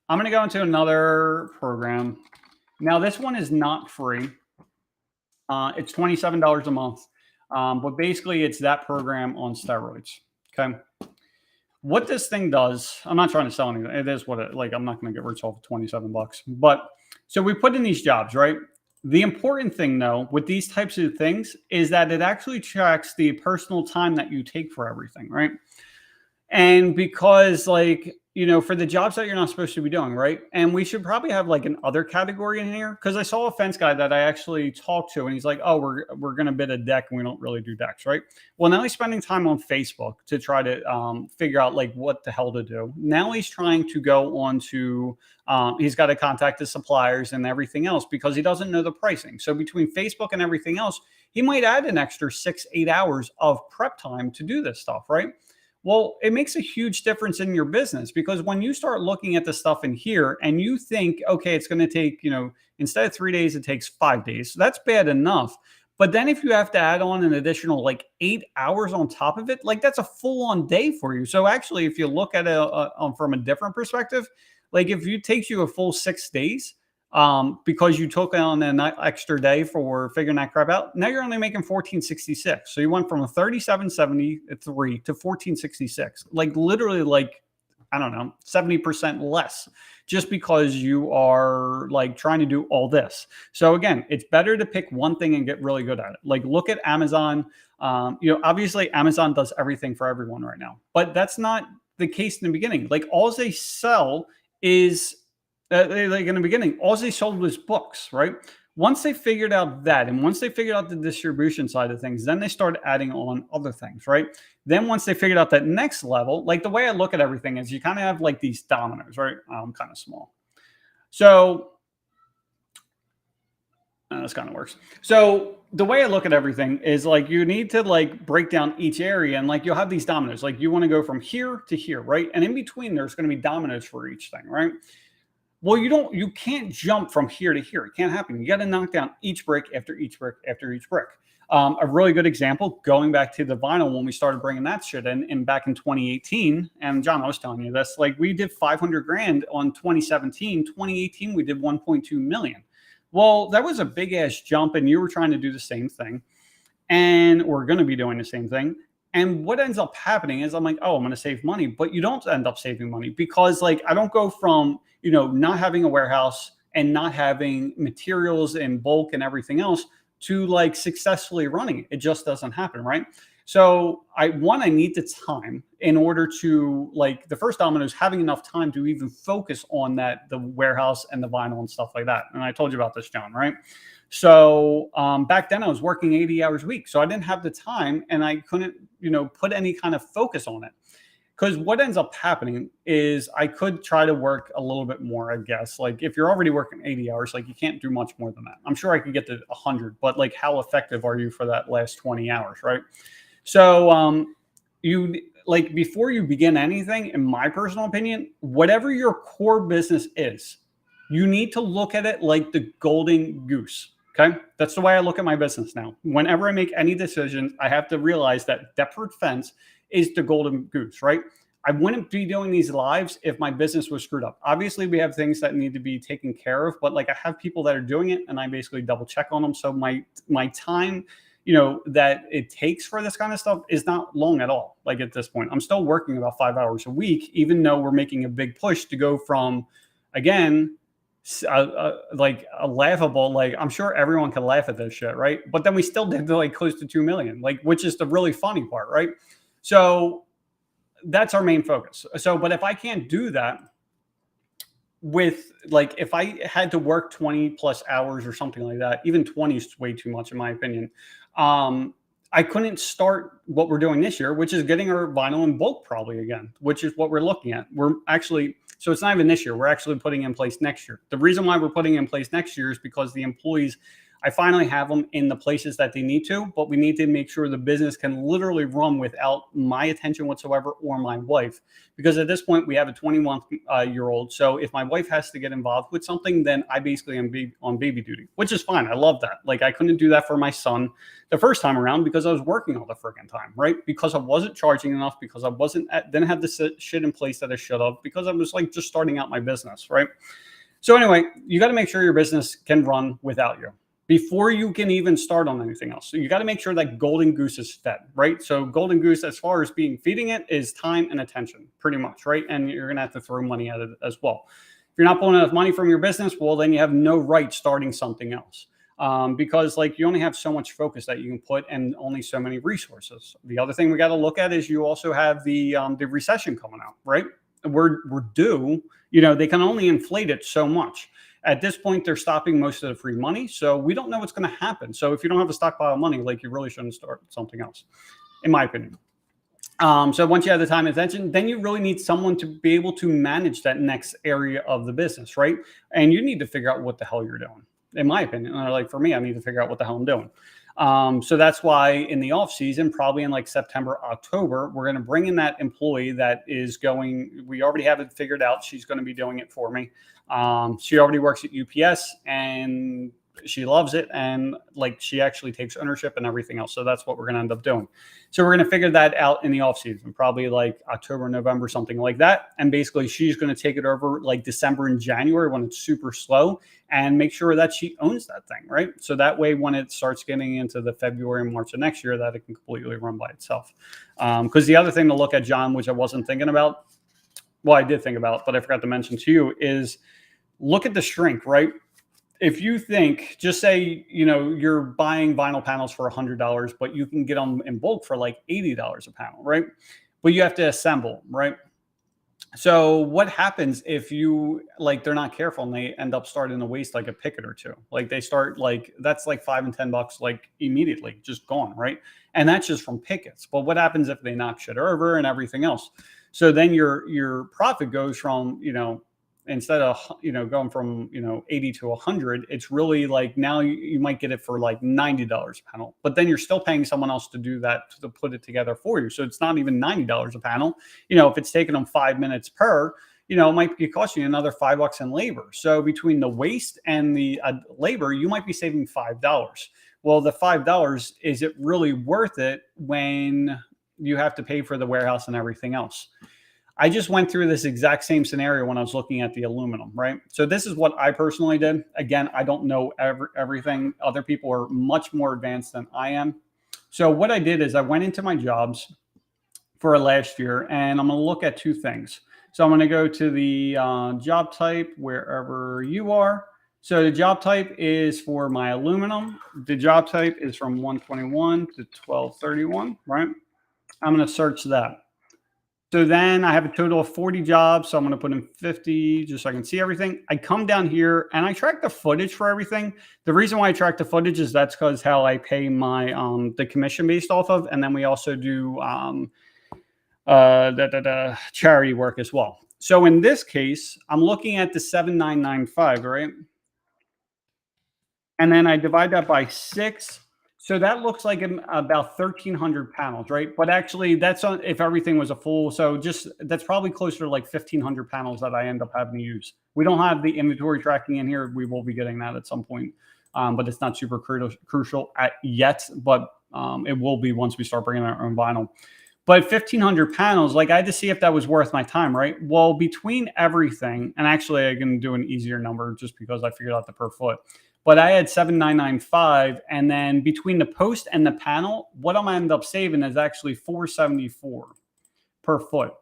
I'm going to go into another program. Now, this one is not free. It's $27 a month. But basically, it's that program on steroids. Okay. What this thing does, I'm not trying to sell anything. It is what it like. I'm not going to get rich off of $27. But so we put in these jobs, right? The important thing, though, with these types of things is that it actually tracks the personal time that you take for everything, right? And because, like, you know, for the jobs that you're not supposed to be doing, right? And we should probably have like an other category in here, because I saw a fence guy that I actually talked to, and he's like, "Oh, we're going to bid a deck, and we don't really do decks, right?" Well, now he's spending time on Facebook to try to figure out like what the hell to do. Now he's trying to go on to he's got to contact the suppliers and everything else because he doesn't know the pricing. So between Facebook and everything else, he might add an extra 6-8 hours of prep time to do this stuff, right? Well, it makes a huge difference in your business, because when you start looking at the stuff in here and you think, okay, it's going to take, you know, instead of 3 days, it takes 5 days. So that's bad enough. But then if you have to add on an additional like 8 hours on top of it, like that's a full on day for you. So actually, if you look at it from a different perspective, like if it takes you a full 6 days, because you took on an extra day for figuring that crap out, now you're only making 1466. So you went from a 3773 to 1466, like literally, like, I don't know, 70% less, just because you are like trying to do all this. So again, it's better to pick one thing and get really good at it. Like look at Amazon. You know, obviously Amazon does everything for everyone right now, but that's not the case in the beginning. Like all they sell is like in the beginning, all they sold was books, right? Once they figured out that, and once they figured out the distribution side of things, then they started adding on other things, right? Then once they figured out that next level, like the way I look at everything is you kind of have like these dominoes, right? I'm kind of small. So this kind of works. So the way I look at everything is like you need to like break down each area, and like you'll have these dominoes. Like you want to go from here to here, right? And in between, there's going to be dominoes for each thing, right? Well, you can't jump from here to here. It can't happen. You got to knock down each brick after each brick after each brick. A really good example, going back to the vinyl when we started bringing that shit in back in 2018. And John, I was telling you this, like we did 500 grand on 2017. 2018, we did 1.2 million. Well, that was a big ass jump, and you were trying to do the same thing, and we're going to be doing the same thing. And what ends up happening is I'm like, oh, I'm going to save money, but you don't end up saving money because like I don't go from, not having a warehouse and not having materials in bulk and everything else to like successfully running it. It just doesn't happen, right? So I need the time in order to like the first domino is having enough time to even focus on the warehouse and the vinyl and stuff like that. And I told you about this, John, right? So back then I was working 80 hours a week. So I didn't have the time and I couldn't, put any kind of focus on it. Because what ends up happening is I could try to work a little bit more, I guess. Like if you're already working 80 hours, like you can't do much more than that. I'm sure I could get to 100, but like how effective are you for that last 20 hours, right? So you like before you begin anything, in my personal opinion, whatever your core business is, you need to look at it like the golden goose. Okay. That's the way I look at my business now. Whenever I make any decisions, I have to realize that Deptford Fence is the golden goose, right? I wouldn't be doing these lives if my business was screwed up. Obviously, we have things that need to be taken care of, but like I have people that are doing it and I basically double check on them. So my time, that it takes for this kind of stuff is not long at all. Like at this point, I'm still working about 5 hours a week, even though we're making a big push to go from, again, like a laughable, like I'm sure everyone can laugh at this shit, right? But then we still did like close to 2 million, like, which is the really funny part, right? So that's our main focus. So, but if I can't do that with like, if I had to work 20 plus hours or something like that, even 20 is way too much in my opinion. I couldn't start what we're doing this year, which is getting our vinyl in bulk probably again, which is what we're looking at. So it's not even this year. We're actually putting in place next year. The reason why we're putting in place next year is because the employees, I finally have them in the places that they need to, but we need to make sure the business can literally run without my attention whatsoever or my wife. Because at this point, we have a 21-year-old. So if my wife has to get involved with something, then I basically am on baby duty, which is fine. I love that. Like I couldn't do that for my son the first time around because I was working all the freaking time, right? Because I wasn't charging enough, because I didn't have the shit in place that I should have, because I was like just starting out my business, right? So anyway, you got to make sure your business can run without you before you can even start on anything else. So you got to make sure that golden goose is fed, right? So golden goose, as far as feeding it, is time and attention, pretty much, right? And you're going to have to throw money at it as well. If you're not pulling enough money from your business, well, then you have no right starting something else. Because like you only have so much focus that you can put and only so many resources. The other thing we got to look at is you also have the recession coming out, right? We're due, they can only inflate it so much. At this point, they're stopping most of the free money. So we don't know what's going to happen. So if you don't have a stockpile of money, like you really shouldn't start something else, in my opinion. So once you have the time and attention, then you really need someone to be able to manage that next area of the business, right? And you need to figure out what the hell you're doing, in my opinion. Like for me, I need to figure out what the hell I'm doing. So that's why in the off season, probably in like September, October, we're going to bring in that employee that is we already have it figured out. She's going to be doing it for me. She already works at UPS and she loves it. And like, she actually takes ownership and everything else. So that's what we're going to end up doing. So we're going to figure that out in the off season, probably like October, November, something like that. And basically she's going to take it over like December and January when it's super slow and make sure that she owns that thing. Right. So that way, when it starts getting into the February and March of next year, that it can completely run by itself. Because the other thing to look at, John, which I wasn't thinking about, well, I did think about, but I forgot to mention to you, is look at the shrink, right? If you think, just say, you're buying vinyl panels for $100, but you can get them in bulk for like $80 a panel, right? But you have to assemble, right? So what happens if they're not careful and they end up starting to waste like a picket or two? Like they start that's like $5 and $10 like immediately just gone, right? And that's just from pickets. But what happens if they knock shit over and everything else? So then your profit goes from, instead of, going from, 80 to 100, it's really like now you might get it for like $90 a panel, but then you're still paying someone else to do that, to put it together for you. So it's not even $90 a panel. If it's taking them 5 minutes per, it might be costing you another $5 in labor. So between the waste and the labor, you might be saving $5. Well, the $5, is it really worth it when you have to pay for the warehouse and everything else? I just went through this exact same scenario when I was looking at the aluminum, right? So this is what I personally did. Again, I don't know everything. Other people are much more advanced than I am. So what I did is I went into my jobs for last year, and I'm going to look at two things. So I'm going to go to the job type wherever you are. So the job type is for my aluminum. The job type is from 121 to 1231, right? I'm going to search that. So then I have a total of 40 jobs. So I'm going to put in 50 just so I can see everything. I come down here and I track the footage for everything. The reason why I track the footage is that's because how I pay my the commission based off of. And then we also do charity work as well. So in this case, I'm looking at the 7995, right? And then I divide that by 6. So that looks like about 1,300 panels, right? But actually, that's on if everything was a full. So that's probably closer to like 1,500 panels that I end up having to use. We don't have the inventory tracking in here. We will be getting that at some point, but it's not super crucial yet. But it will be once we start bringing our own vinyl. But 1,500 panels, like I had to see if that was worth my time, right? Well, between everything, and actually I can do an easier number just because I figured out the per foot. But I had 7,995, and then between the post and the panel, what I'm gonna end up saving is actually 474 per foot.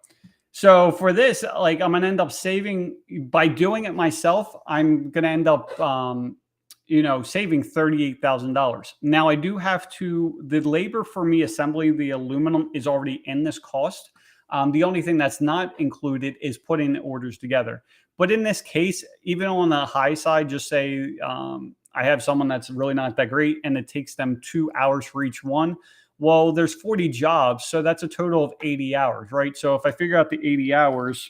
So for this, like I'm gonna end up saving by doing it myself. I'm gonna end up, saving $38,000. Now I do have to. The labor for me assembling the aluminum is already in this cost. The only thing that's not included is putting the orders together. But in this case, even on the high side, just say I have someone that's really not that great and it takes them 2 hours for each one. Well, there's 40 jobs. So that's a total of 80 hours, right? So if I figure out the 80 hours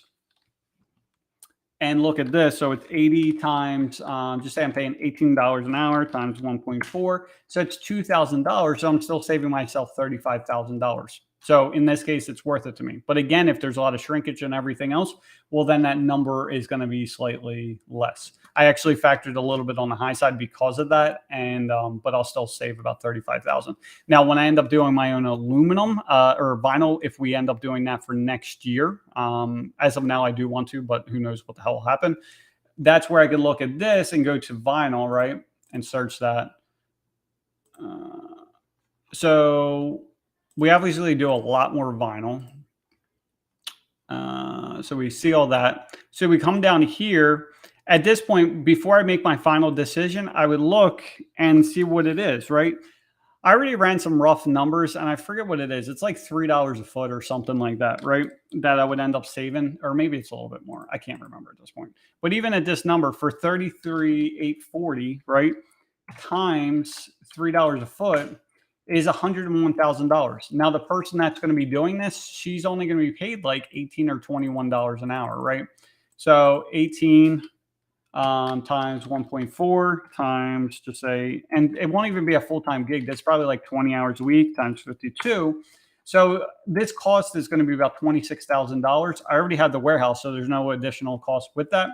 and look at this, so it's 80 times, just say I'm paying $18 an hour times 1.4. So it's $2,000. So I'm still saving myself $35,000. So in this case, it's worth it to me. But again, if there's a lot of shrinkage and everything else, well, then that number is going to be slightly less. I actually factored a little bit on the high side because of that, and but I'll still save about $35,000. Now, when I end up doing my own aluminum or vinyl, if we end up doing that for next year, as of now, I do want to, but who knows what the hell will happen. That's where I can look at this and go to vinyl, right, and search that. So we obviously do a lot more vinyl. So we see all that. So we come down here. At this point, before I make my final decision, I would look and see what it is, right? I already ran some rough numbers and I forget what it is. It's like $3 a foot or something like that, right? That I would end up saving, or maybe it's a little bit more. I can't remember at this point. But even at this number for $33,840, right? Times $3 a foot is $101,000. Now, the person that's going to be doing this, she's only going to be paid like $18 or $21 an hour, right? So 18 times 1.4 times, just say, and it won't even be a full-time gig. That's probably like 20 hours a week times 52. So this cost is going to be about $26,000. I already had the warehouse, so there's no additional cost with that.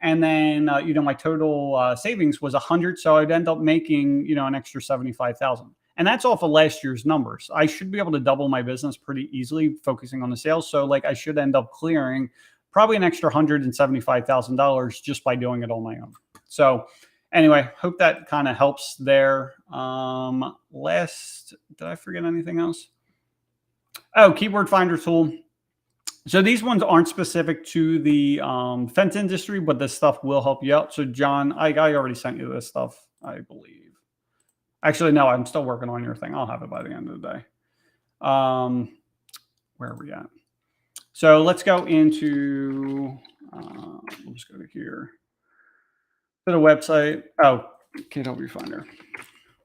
And then, my total savings was 100. So I'd end up making, an extra 75,000. And that's off of last year's numbers. I should be able to double my business pretty easily focusing on the sales. So like I should end up clearing probably an extra $175,000 just by doing it on my own. So anyway, hope that kind of helps there. Did I forget anything else? Oh, keyword finder tool. So these ones aren't specific to the fence industry, but this stuff will help you out. So John, I already sent you this stuff, I believe. Actually, no, I'm still working on your thing. I'll have it by the end of the day. Where are we at? So let's go into, we'll just go to here, to the website. Oh, KW Finder.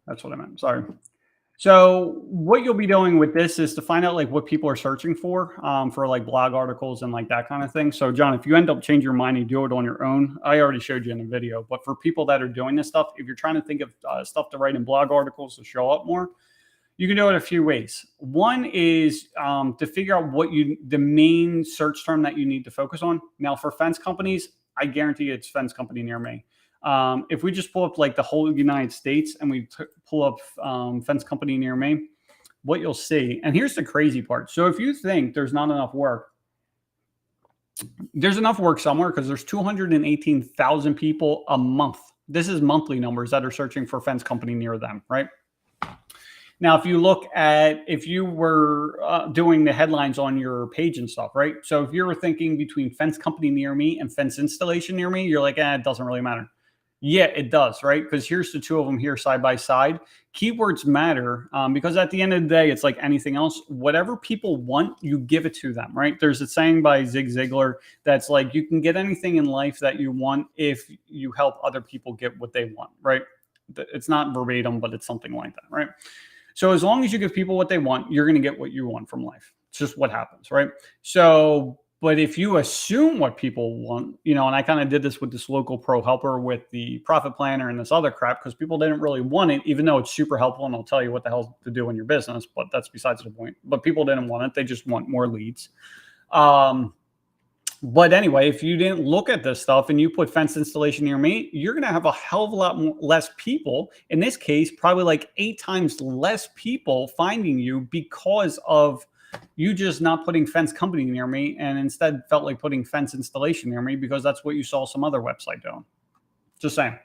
That's what I meant. Sorry. So what you'll be doing with this is to find out like what people are searching for like blog articles and like that kind of thing. So John, if you end up changing your mind, you do it on your own. I already showed you in the video, but for people that are doing this stuff, if you're trying to think of stuff to write in blog articles to show up more, You can do it a few ways. One is to figure out the main search term that you need to focus on. Now, for fence companies, I guarantee it's fence company near me. If we just pull up like the whole United States and we pull up fence company near me, what you'll see, and here's the crazy part. So if you think there's not enough work, there's enough work somewhere, because there's 218,000 people a month. This is monthly numbers that are searching for fence company near them, right? Now, if you look at, if you were doing the headlines on your page and stuff, right? So if you were thinking between fence company near me and fence installation near me, you're like, it doesn't really matter. Yeah, it does, right? Because here's the two of them here side by side. Keywords matter because at the end of the day, it's like anything else. Whatever people want, you give it to them, right? There's a saying by Zig Ziglar that's like, you can get anything in life that you want if you help other people get what they want, right? It's not verbatim, but it's something like that, right? So as long as you give people what they want, you're going to get what you want from life. It's just what happens, right? So, but if you assume what people want, and I kind of did this with this local pro helper with the profit planner and this other crap, because people didn't really want it, even though it's super helpful and I'll tell you what the hell to do in your business, but that's besides the point. But people didn't want it. They just want more leads. But anyway, if you didn't look at this stuff and you put fence installation near me, you're going to have a hell of a lot less people. In this case, probably like 8 times less people finding you because of you just not putting fence company near me, and instead felt like putting fence installation near me because that's what you saw some other website doing. Just saying.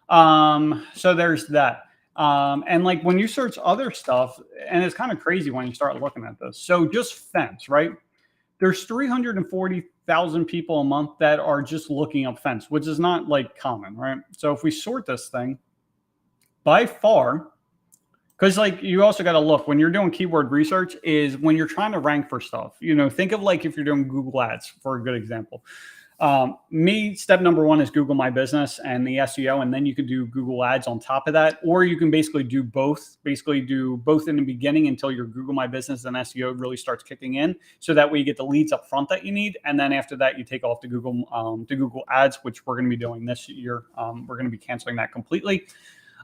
So there's that. And like when you search other stuff, and it's kind of crazy when you start looking at this. So just fence, right? There's 340,000 people a month that are just looking up fence, which is not like common, right? So if we sort this thing by far, because like you also got to look when you're doing keyword research is when you're trying to rank for stuff, think of like if you're doing Google ads for a good example. Step number 1 is Google My Business and the SEO, and then you could do Google Ads on top of that, or you can basically do both. Basically do both in the beginning until your Google My Business and SEO really starts kicking in, so that way you get the leads up front that you need, and then after that you take off to Google Ads, which we're going to be doing this year. We're going to be canceling that completely.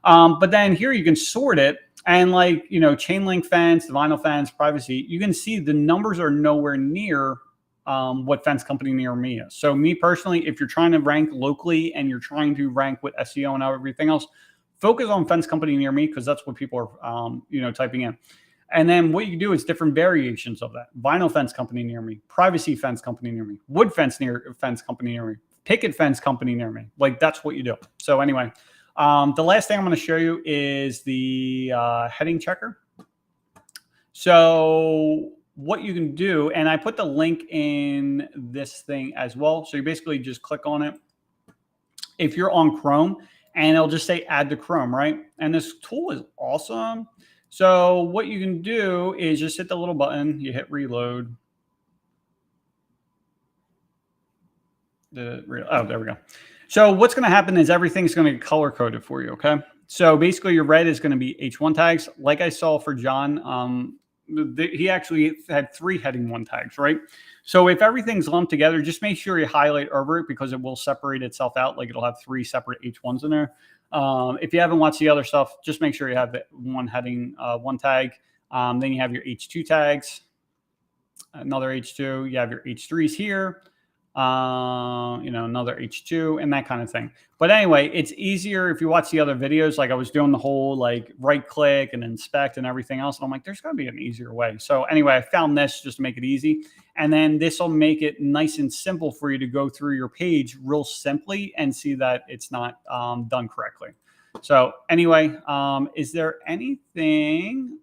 But then here you can sort it, and like chain link fence, the vinyl fence, privacy. You can see the numbers are nowhere near what fence company near me is. So me personally, if you're trying to rank locally and you're trying to rank with SEO and everything else, focus on fence company near me, because that's what people are typing in. And then what you do is different variations of that. Vinyl fence company near me, privacy fence company near me, wood fence company near me, picket fence company near me. Like that's what you do. So anyway, the last thing I'm going to show you is the heading checker. So what you can do, and I put the link in this thing as well. So you basically just click on it if you're on Chrome, and it'll just say add to Chrome, right? And this tool is awesome. So what you can do is just hit the little button, you hit reload. Oh, there we go. So what's going to happen is everything's going to get color coded for you, okay? So basically your red is going to be H1 tags. Like I saw for John, he actually had 3 heading 1 tags, right? So if everything's lumped together, just make sure you highlight over it, because it will separate itself out. Like it'll have 3 separate H1s in there. If you haven't watched the other stuff, just make sure you have one heading 1 tag. Then you have your H2 tags, another H2. You have your H3s here. Another H2 and that kind of thing. But anyway, it's easier if you watch the other videos. Like I was doing the whole like right click and inspect and everything else. And I'm like, there's got to be an easier way. So anyway, I found this just to make it easy. And then this will make it nice and simple for you to go through your page real simply and see that it's not done correctly. So anyway, is there anything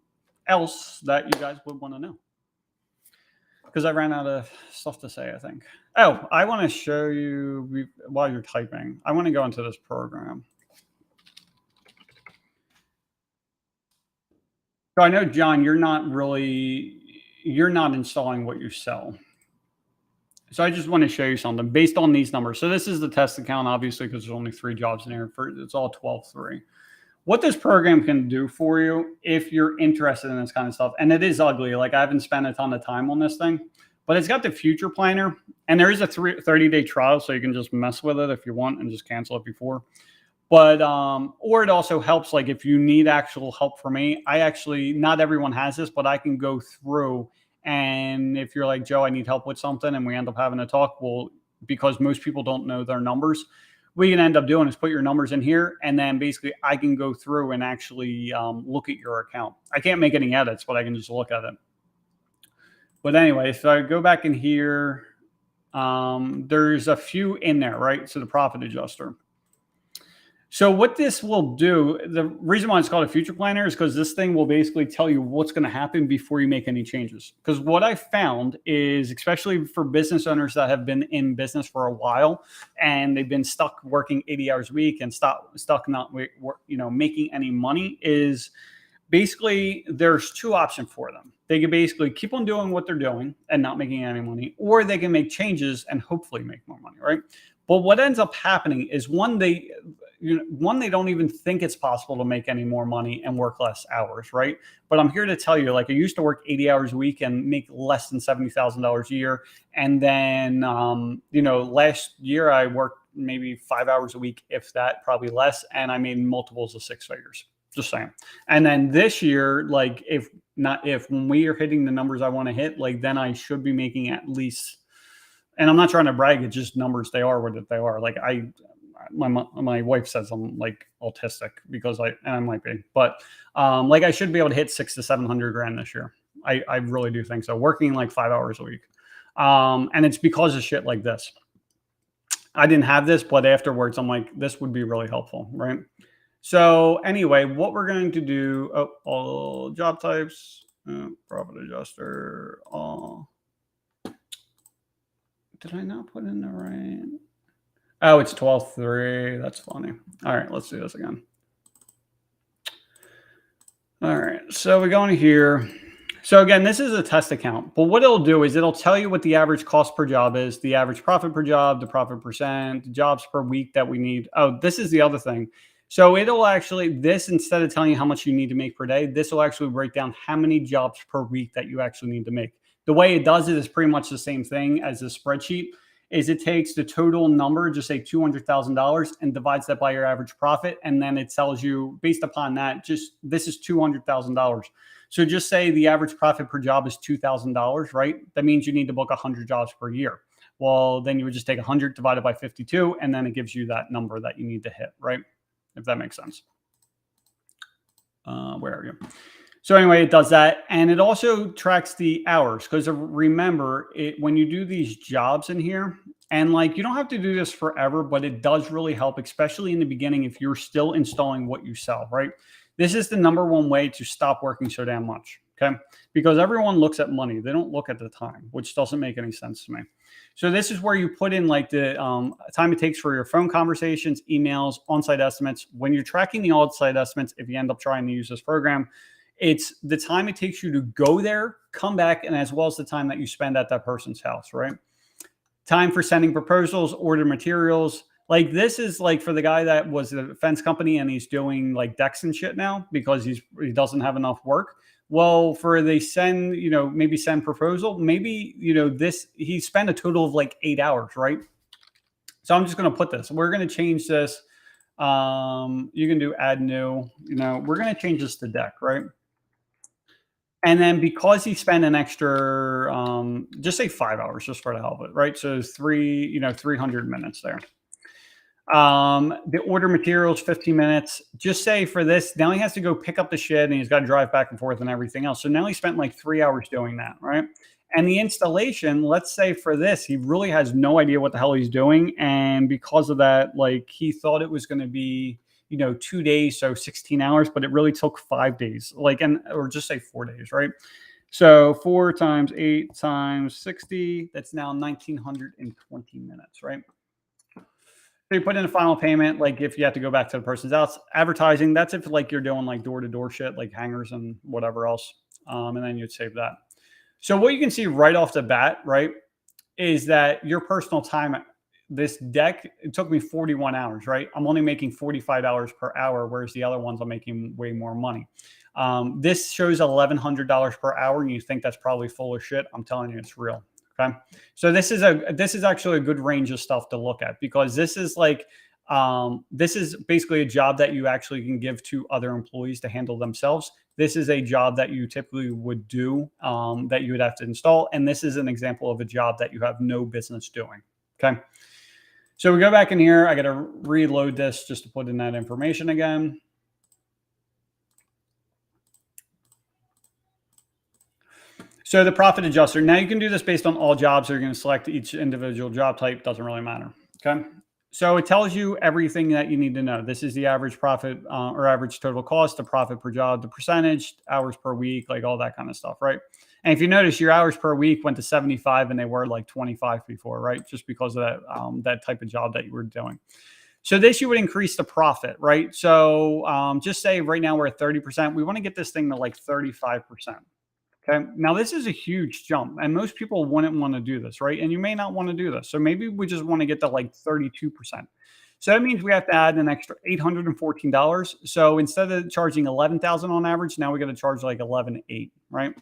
else that you guys would want to know? Because I ran out of stuff to say, I think. Oh, I want to show you while you're typing. I want to go into this program. So I know, John, you're not installing what you sell. So I just want to show you something based on these numbers. So this is the test account, obviously, because there's only 3 jobs in here. It's all 12-3. What this program can do for you if you're interested in this kind of stuff, and it is ugly. Like I haven't spent a ton of time on this thing, but it's got the future planner, and there is a 30-day trial, so you can just mess with it if you want and just cancel it before. But or it also helps, like if you need actual help from me, I actually, not everyone has this, but I can go through, and if you're like, Joe, I need help with something, and we end up having a talk, well, because most people don't know their numbers, we can end up doing is put your numbers in here, and then basically I can go through and actually look at your account. I can't make any edits, but I can just look at it. But anyway, so I go back in here, there's a few in there, right? So the profit adjuster. So what this will do, the reason why it's called a future planner is because this thing will basically tell you what's going to happen before you make any changes. Because what I found is, especially for business owners that have been in business for a while and they've been stuck working 80 hours a week and stuck not making any money, is basically there's two options for them. They can basically keep on doing what they're doing and not making any money, or they can make changes and hopefully make more money, right? But what ends up happening is they don't even think it's possible to make any more money and work less hours, right? But I'm here to tell you, like, I used to work 80 hours a week and make less than $70,000 a year. And then, last year I worked maybe 5 hours a week, if that, probably less. And I made multiples of six figures, just saying. And then this year, like, when we are hitting the numbers I want to hit, like, then I should be making at least, and I'm not trying to brag, it's just numbers. They are what they are. Like, my wife says I'm like autistic because I might be, but like I should be able to hit 600 to 700 grand this year. I really do think so. Working like 5 hours a week. And it's because of shit like this. I didn't have this, but afterwards I'm like, this would be really helpful. Right. So anyway, what we're going to do, all job types, profit adjuster. Did I not put in the right? Oh, it's 12.3. That's funny. All right, let's do this again. All right, so we go in here. So again, this is a test account, but what it'll do is it'll tell you what the average cost per job is, the average profit per job, the profit percent, the jobs per week that we need. Oh, this is the other thing. So it'll actually, instead of telling you how much you need to make per day, this will actually break down how many jobs per week that you actually need to make. The way it does it is pretty much the same thing as a spreadsheet. Is it takes the total number, just say $200,000, and divides that by your average profit. And then it tells you, based upon that, just this is $200,000. So just say the average profit per job is $2,000, right? That means you need to book 100 jobs per year. Well, then you would just take 100 divided by 52, and then it gives you that number that you need to hit, right? If that makes sense. Where are you? So anyway, it does that. And it also tracks the hours, because remember, when you do these jobs in here, and like, you don't have to do this forever, but it does really help, especially in the beginning, if you're still installing what you sell, right? This is the number one way to stop working so damn much, okay? Because everyone looks at money. They don't look at the time, which doesn't make any sense to me. So this is where you put in like the time it takes for your phone conversations, emails, on-site estimates. When you're tracking the on-site estimates, if you end up trying to use this program, it's the time it takes you to go there, come back, and as well as the time that you spend at that person's house, right? Time for sending proposals, order materials. Like, this is like for the guy that was a fence company and he's doing like decks and shit now because he doesn't have enough work. Well, for they send, maybe send proposal, maybe, he spent a total of like 8 hours, right? So I'm just going to put this. We're going to change this. You can do add new, we're going to change this to deck, right? And then because he spent an extra, just say 5 hours just for the hell of it, right? So 300 minutes there. The order materials, 15 minutes. Just say for this, now he has to go pick up the shit and he's got to drive back and forth and everything else. So now he spent like 3 hours doing that, right? And the installation, let's say for this, he really has no idea what the hell he's doing. And because of that, like, he thought it was going to be, 2 days, so 16 hours, but it really took 5 days, or just say 4 days, right? So 4 times 8 times 60, that's now 1,920 minutes, right? So you put in a final payment, like if you have to go back to the person's house. Advertising, that's if like you're doing like door-to-door shit, like hangers and whatever else. And then you'd save that. So what you can see right off the bat, right, is that your personal time, this deck, it took me 41 hours, right? I'm only making $45 per hour, whereas the other ones I'm making way more money. This shows $1,100 per hour, and you think that's probably full of shit. I'm telling you, it's real. Okay. So this is actually a good range of stuff to look at, because this is like This is basically a job that you actually can give to other employees to handle themselves. This is a job that you typically would do, that you would have to install. And this is an example of a job that you have no business doing. Okay. So we go back in here. I got to reload this just to put in that information again. So the profit adjuster. Now you can do this based on all jobs. So you're going to select each individual job type. Doesn't really matter. Okay. So it tells you everything that you need to know. This is the average profit or average total cost, the profit per job, the percentage, hours per week, like all that kind of stuff, right? And if you notice, your hours per week went to 75 and they were like 25 before, right? Just because of that, that type of job that you were doing. So this, you would increase the profit, right? So just say right now we're at 30%. We want to get this thing to like 35%. Okay. Now this is a huge jump and most people wouldn't want to do this, right? And you may not want to do this. So maybe we just want to get to like 32%. So that means we have to add an extra $814. So instead of charging 11,000 on average, now we got to charge like 11,800, right?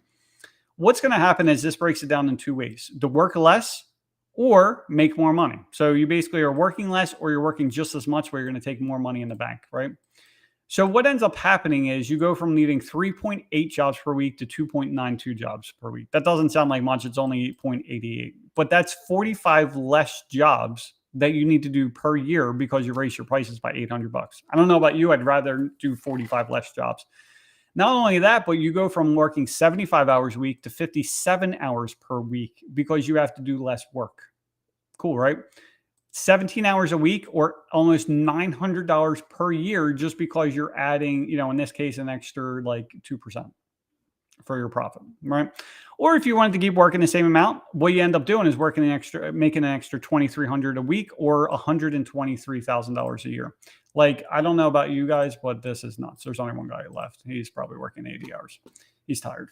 What's going to happen is this breaks it down in two ways: to work less or make more money. So you basically are working less or you're working just as much where you're going to take more money in the bank, right? So what ends up happening is you go from needing 3.8 jobs per week to 2.92 jobs per week. That doesn't sound like much. It's only 8.88, but that's 45 less jobs that you need to do per year because you raise your prices by $800. I don't know about you. I'd rather do 45 less jobs. Not only that, but you go from working 75 hours a week to 57 hours per week because you have to do less work. Cool, right? 17 hours a week or almost $900 per year just because you're adding, in this case, an extra like 2% for your profit, right? Or if you wanted to keep working the same amount, what you end up doing is making an extra $2,300 a week or $123,000 a year. Like, I don't know about you guys, but this is nuts. There's only one guy left. He's probably working 80 hours. He's tired.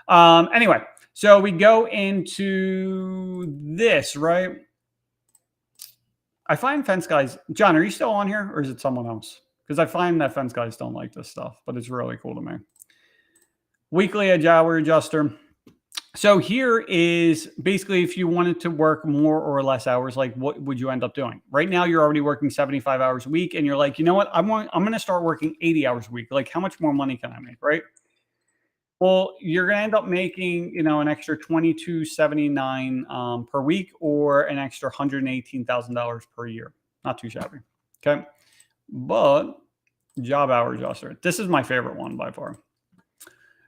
Anyway, so we go into this, right? I find fence guys, John, are you still on here or is it someone else? Because I find that fence guys don't like this stuff, but it's really cool to me. Weekly hour adjuster. So here is basically if you wanted to work more or less hours, like what would you end up doing? Right now, you're already working 75 hours a week and you're like, you know what? I'm going to start working 80 hours a week. Like, how much more money can I make, right? Well, you're going to end up making, an extra $2,279 per week or an extra $118,000 per year. Not too shabby. Okay. But job hour adjuster. This is my favorite one by far.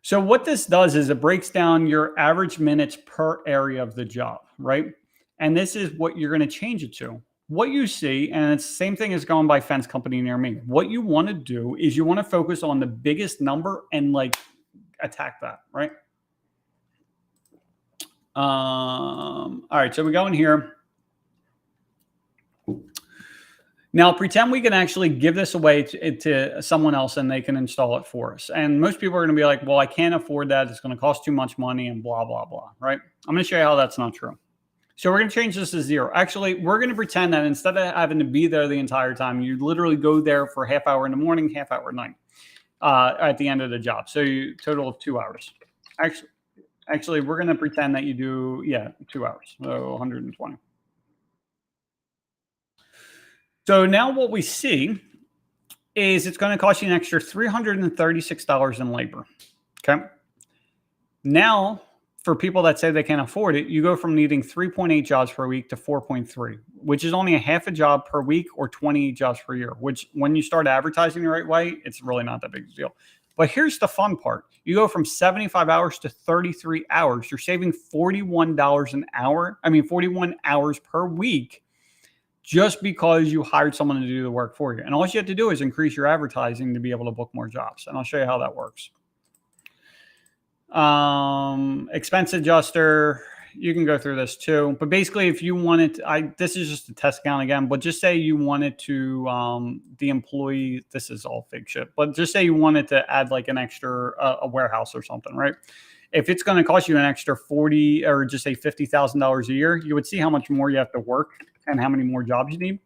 So what this does is it breaks down your average minutes per area of the job, right? And this is what you're going to change it to. What you see, and it's the same thing as going by fence company near me. What you want to do is you want to focus on the biggest number and like attack that, right? All right, so we go in here. Now, pretend we can actually give this away to someone else and they can install it for us. And most people are going to be like, well, I can't afford that. It's going to cost too much money and blah, blah, blah, right? I'm going to show you how that's not true. So we're going to change this to 0. Actually, we're going to pretend that instead of having to be there the entire time, you literally go there for half hour in the morning, half hour at night. At the end of the job. So you total of 2 hours. Actually, we're going to pretend that you do, 2 hours. So 120. So now what we see is it's going to cost you an extra $336 in labor. Okay. Now, for people that say they can't afford it, you go from needing 3.8 jobs per week to 4.3, which is only a half a job per week or 20 jobs per year, which when you start advertising the right way, it's really not that big a deal. But here's the fun part. You go from 75 hours to 33 hours. You're saving $41 an hour. 41 hours per week just because you hired someone to do the work for you. And all you have to do is increase your advertising to be able to book more jobs. And I'll show you how that works. Expense adjuster, you can go through this too. But basically, if you wanted to, this is just a test account again, but just say you wanted to, the employee, this is all fake shit, but just say you wanted to add like an extra, a warehouse or something, right? If it's going to cost you an extra 40 or just say $50,000 a year, you would see how much more you have to work and how many more jobs you need.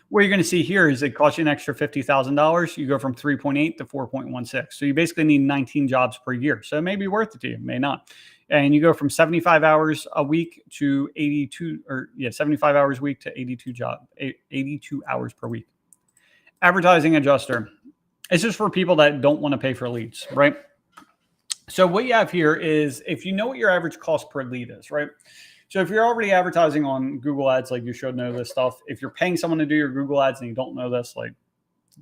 What you're going to see here is it costs you an extra $50,000. You go from 3.8 to 4.16. So you basically need 19 jobs per year. So it may be worth it to you, may not. And you go from 75 hours a week to 75 hours a week to 82 hours per week. Advertising adjuster. It's just for people that don't want to pay for leads, right? So what you have here is if you know what your average cost per lead is, right? So if you're already advertising on Google Ads, like you should know this stuff. If you're paying someone to do your Google Ads and you don't know this, like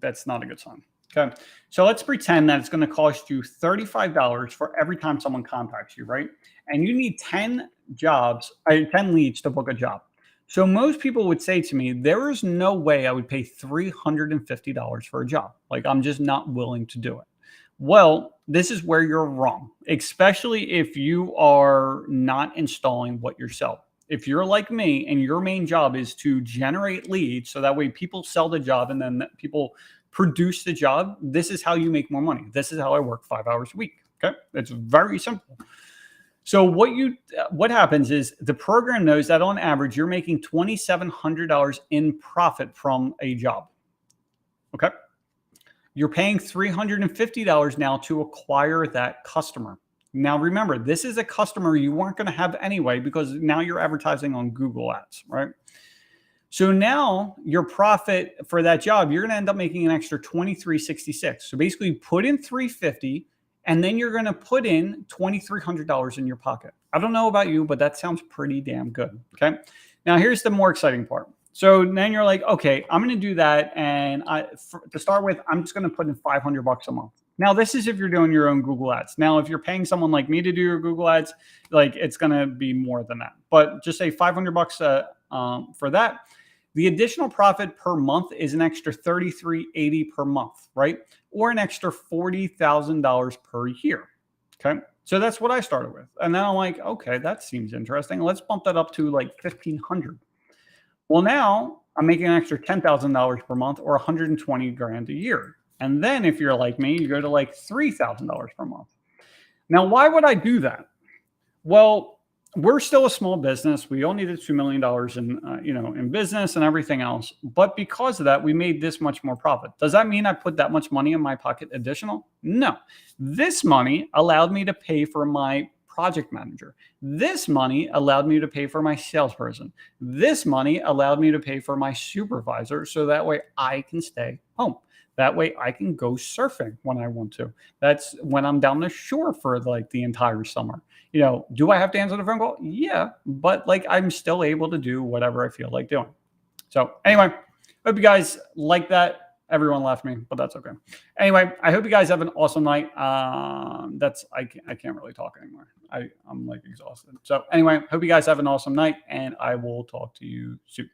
that's not a good sign. Okay. So let's pretend that it's going to cost you $35 for every time someone contacts you, right? And you need 10 leads to book a job. So most people would say to me, there is no way I would pay $350 for a job. Like I'm just not willing to do it. Well, this is where you're wrong, especially if you are not installing what you're selling. If you're like me and your main job is to generate leads so that way people sell the job and then people produce the job, this is how you make more money. This is how I work 5 hours a week. Okay. It's very simple. So what happens is the program knows that on average, you're making $2,700 in profit from a job. Okay. You're paying $350 now to acquire that customer. Now, remember, this is a customer you weren't going to have anyway because now you're advertising on Google Ads, right? So now your profit for that job, you're going to end up making an extra $2,366. So basically put in $350 and then you're going to put in $2,300 in your pocket. I don't know about you, but that sounds pretty damn good. Okay. Now here's the more exciting part. So then you're like, okay, I'm going to do that. And to start with, I'm just going to put in $500 a month. Now, this is if you're doing your own Google Ads. Now, if you're paying someone like me to do your Google Ads, like it's going to be more than that. But just say $500 for that. The additional profit per month is an extra $33.80 per month, right? Or an extra $40,000 per year. Okay. So that's what I started with. And then I'm like, okay, that seems interesting. Let's bump that up to like $1,500. Well, now I'm making an extra $10,000 per month or 120 grand a year. And then if you're like me, you go to like $3,000 per month. Now, why would I do that? Well, we're still a small business. We only did $2 million in business and everything else. But because of that, we made this much more profit. Does that mean I put that much money in my pocket additional? No. This money allowed me to pay for my project manager. This money allowed me to pay for my salesperson. This money allowed me to pay for my supervisor so that way I can stay home. That way I can go surfing when I want to. That's when I'm down the shore for like the entire summer. Do I have to answer the phone call? Yeah, but like I'm still able to do whatever I feel like doing. So anyway, hope you guys like that. Everyone left me, but that's okay. Anyway, I hope you guys have an awesome night. I can't really talk anymore. I'm like exhausted. So anyway, hope you guys have an awesome night and I will talk to you soon.